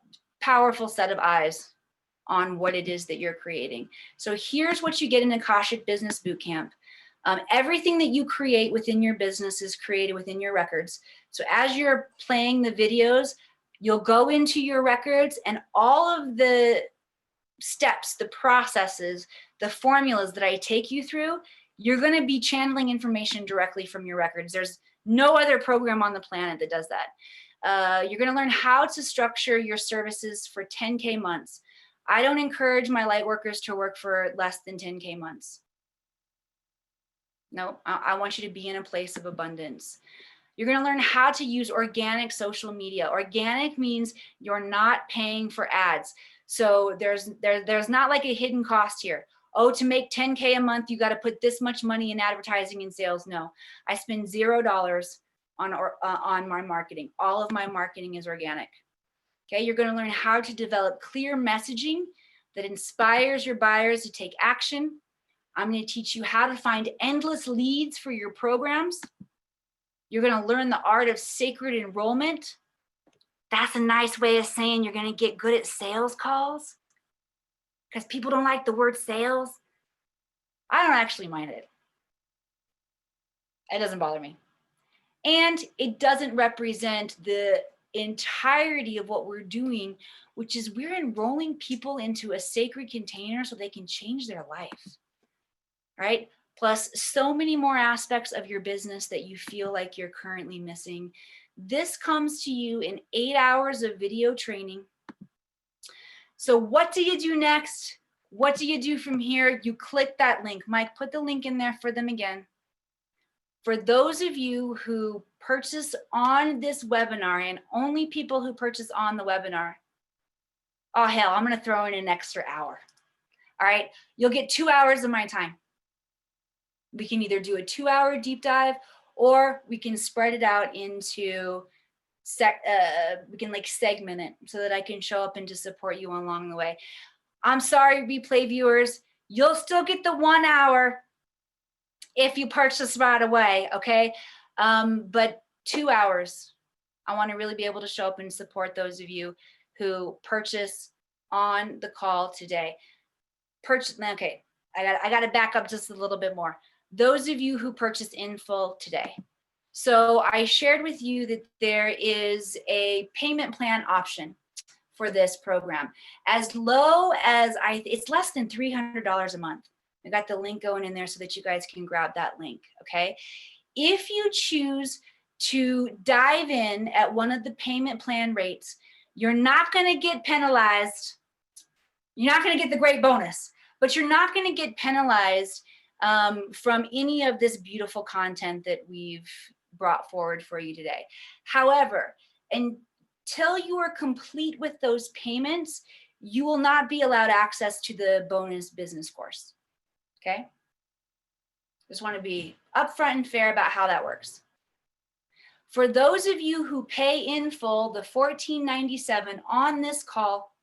powerful set of eyes on what it is that you're creating. So here's what you get in Akashic Business Bootcamp. Everything that you create within your business is created within your records. So as you're playing the videos, you'll go into your records and all of the steps, the processes, the formulas that I take you through, you're going to be channeling information directly from your records. There's no other program on the planet that does that. You're going to learn how to structure your services for 10K months. I don't encourage my light workers to work for less than 10K months. No, I want you to be in a place of abundance. You're going to learn how to use organic social media. Organic means you're not paying for ads. So there's not like a hidden cost here. Oh, to make 10K a month, you got to put this much money in advertising and sales. No, I spend $0 on my marketing. All of my marketing is organic. Okay, you're going to learn how to develop clear messaging that inspires your buyers to take action. I'm going to teach you how to find endless leads for your programs. You're going to learn the art of sacred enrollment. That's a nice way of saying you're going to get good at sales calls, because people don't like the word sales. I don't actually mind it. It doesn't bother me. And it doesn't represent the entirety of what we're doing, which is we're enrolling people into a sacred container so they can change their life, right? Plus so many more aspects of your business that you feel like you're currently missing. This comes to you in 8 hours of video training. So what do you do next? What do you do from here? You click that link. Mike, put the link in there for them again. For those of you who purchase on this webinar, and only people who purchase on the webinar, oh hell, I'm going to throw in an extra hour. All right, you'll get 2 hours of my time. We can either do a 2-hour deep dive, or we can spread it out into we can like segment it so that I can show up and to support you along the way. I'm sorry, replay viewers, you'll still get the 1 hour if you purchase right away, okay? But 2 hours, I want to really be able to show up and support those of you who purchase on the call today. Okay, I got to back up just a little bit more. Those of you who purchase in full today. So I shared with you that there is a payment plan option for this program. As low as it's less than $300 a month. I got the link going in there so that you guys can grab that link, okay? If you choose to dive in at one of the payment plan rates, you're not going to get penalized. You're not going to get the great bonus, but you're not going to get penalized from any of this beautiful content that we've brought forward for you today. However, until you are complete with those payments, you will not be allowed access to the bonus business course. Okay? Just want to be upfront and fair about how that works. For those of you who pay in full the $14.97 on this call,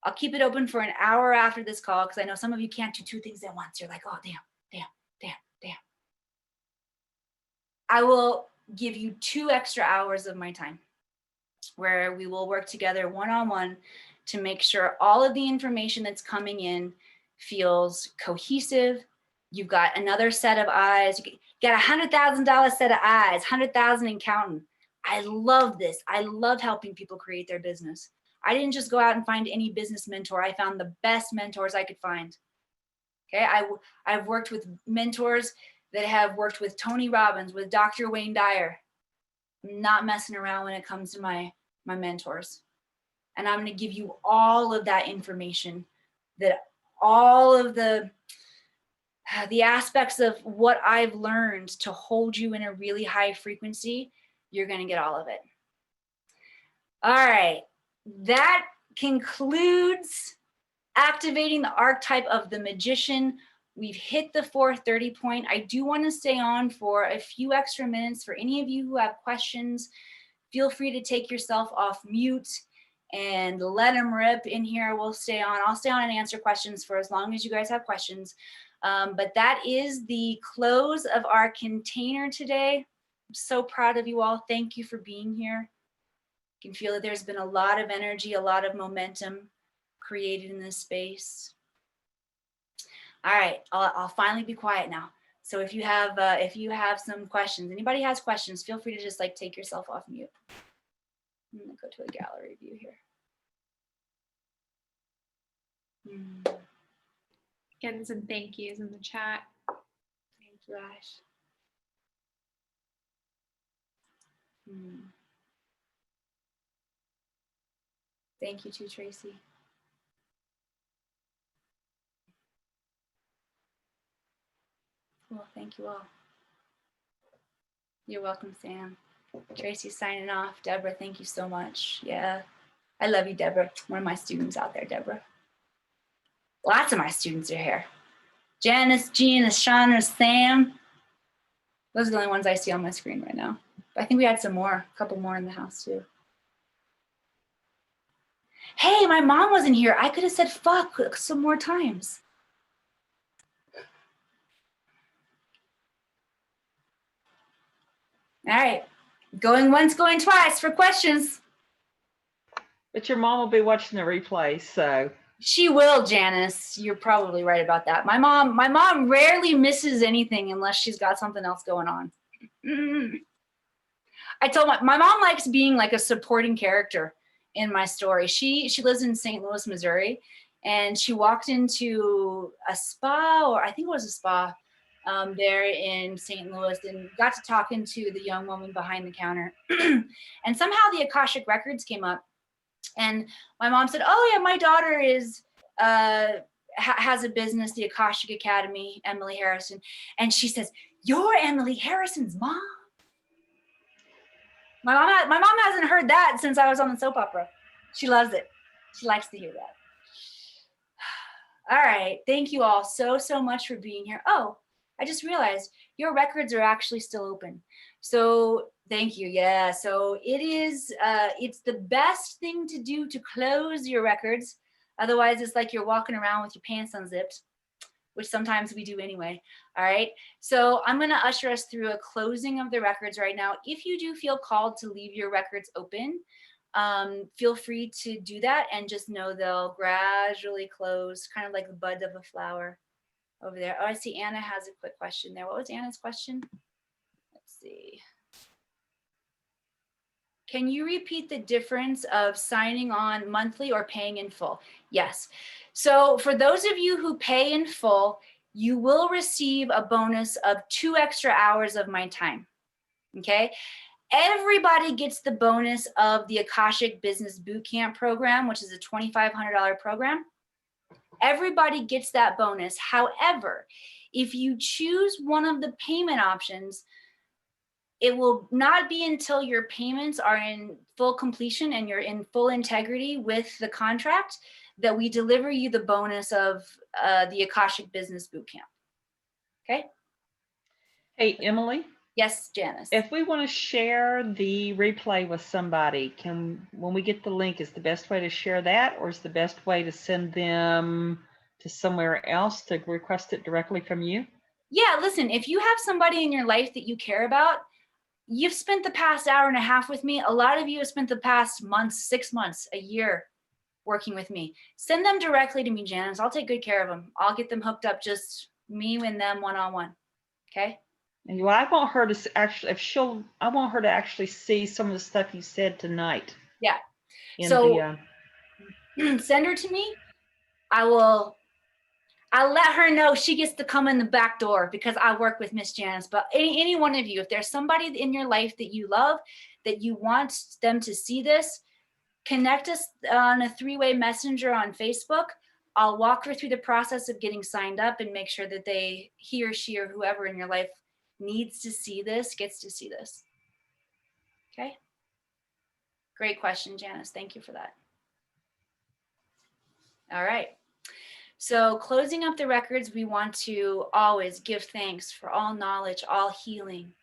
I'll keep it open for an hour after this call because I know some of you can't do 2 things at once. You're like, oh, damn. I will give you 2 extra hours of my time where we will work together one-on-one to make sure all of the information that's coming in feels cohesive. You've got another set of eyes. You got $100,000 set of eyes, 100,000 and counting. I love this. I love helping people create their business. I didn't just go out and find any business mentor. I found the best mentors I could find. Okay, I've worked with mentors that have worked with Tony Robbins, with Dr. Wayne Dyer. I'm not messing around when it comes to my mentors. And I'm going to give you all of that information, that all of the aspects of what I've learned to hold you in a really high frequency. You're going to get all of it. All right, that concludes activating the archetype of the magician. We've hit the 4:30 point. I do want to stay on for a few extra minutes. For any of you who have questions, feel free to take yourself off mute and let them rip in here. We'll stay on. I'll stay on and answer questions for as long as you guys have questions. But that is the close of our container today. I'm so proud of you all. Thank you for being here. You can feel that there's been a lot of energy, a lot of momentum created in this space. All right, I'll finally be quiet now. So if you have some questions, anybody has questions, feel free to just like take yourself off mute. I'm gonna go to a gallery view here. Getting some thank yous in the chat. Thank you, Ash. Thank you too, Tracy. Cool, thank you all. You're welcome, Sam. Tracy's signing off. Deborah, thank you so much. Yeah, I love you, Deborah. One of my students out there, Deborah. Lots of my students are here. Janice, Jean, Shauna, Sam. Those are the only ones I see on my screen right now. But I think we had some more, a couple more in the house too. Hey, my mom wasn't here. I could have said fuck some more times. All right, going once, going twice for questions. But your mom will be watching the replay, so. She will, Janice. You're probably right about that. My mom rarely misses anything unless she's got something else going on. I told my mom likes being like a supporting character in my story. She lives in St. Louis, Missouri, and she walked into a spa, or I think it was a spa, there in St. Louis, and got to talking to the young woman behind the counter. And somehow the Akashic records came up. And my mom said, oh yeah, my daughter is has a business, the Akashic Academy, Emily Harrison. And she says, you're Emily Harrison's mom? My mom hasn't heard that since I was on the soap opera. She loves it. She likes to hear that. All right, thank you all so much for being here. Oh, I just realized your records are actually still open. So thank you. Yeah, so it is, it's the best thing to do to close your records. Otherwise, it's like you're walking around with your pants unzipped, which sometimes we do anyway. All right, so I'm gonna usher us through a closing of the records right now. If you do feel called to leave your records open, feel free to do that, and just know they'll gradually close, kind of like the bud of a flower over there. Oh, I see Anna has a quick question there. What was Anna's question? Let's see. Can you repeat the difference of signing on monthly or paying in full? Yes. So for those of you who pay in full, you will receive a bonus of 2 extra hours of my time. Okay. Everybody gets the bonus of the Akashic Business Bootcamp program, which is a $2,500 program. Everybody gets that bonus. However, if you choose one of the payment options, it will not be until your payments are in full completion and you're in full integrity with the contract that we deliver you the bonus of the Akashic Business Bootcamp. Okay? Hey, Emily? Yes, Janice. If we want to share the replay with somebody, when we get the link, is the best way to share that, or is the best way to send them to somewhere else to request it directly from you? Yeah, listen, if you have somebody in your life that you care about, you've spent the past hour and a half with me. A lot of you have spent the past months, 6 months, a year working with me. Send them directly to me, Janice. I'll take good care of them. I'll get them hooked up, just me and them one-on-one. Okay? And well, I want her to actually, I want her to actually see some of the stuff you said tonight. Yeah. In So the, send her to me. I'll let her know she gets to come in the back door because I work with Miss Janice. But any one of you, if there's somebody in your life that you love, that you want them to see this, connect us on a 3-way messenger on Facebook. I'll walk her through the process of getting signed up and make sure that he or she or whoever in your life needs to see this, gets to see this. Okay? Great question, Janice. Thank you for that. All right. So closing up the records, we want to always give thanks for all knowledge, all healing,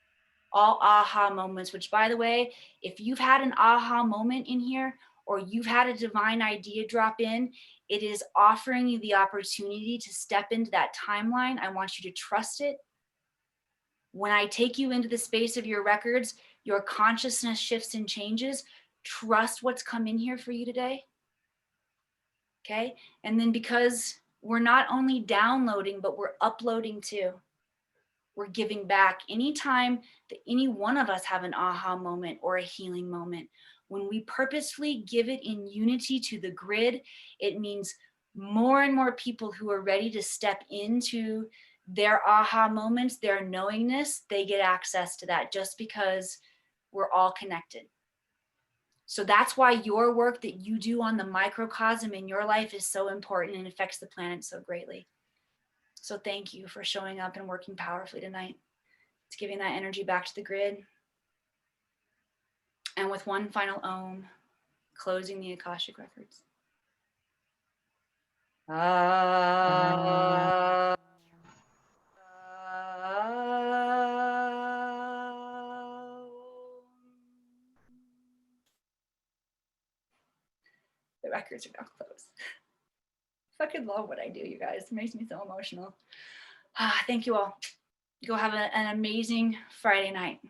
all aha moments, which, by the way, if you've had an aha moment in here or you've had a divine idea drop in, it is offering you the opportunity to step into that timeline. I want you to trust it. When I take you into the space of your records, your consciousness shifts and changes. Trust what's come in here for you today. Okay? And then because we're not only downloading, but we're uploading too. We're giving back. Anytime that any one of us have an aha moment or a healing moment, when we purposefully give it in unity to the grid, it means more and more people who are ready to step into their aha moments, their knowingness, they get access to that just because we're all connected. So that's why your work that you do on the microcosm in your life is so important and affects the planet so greatly. So thank you for showing up and working powerfully tonight. It's giving that energy back to the grid. And with one final Om, closing the Akashic records. The records are now closed. Fucking love what I do, you guys. It makes me so emotional. Thank you all. Go have an amazing Friday night.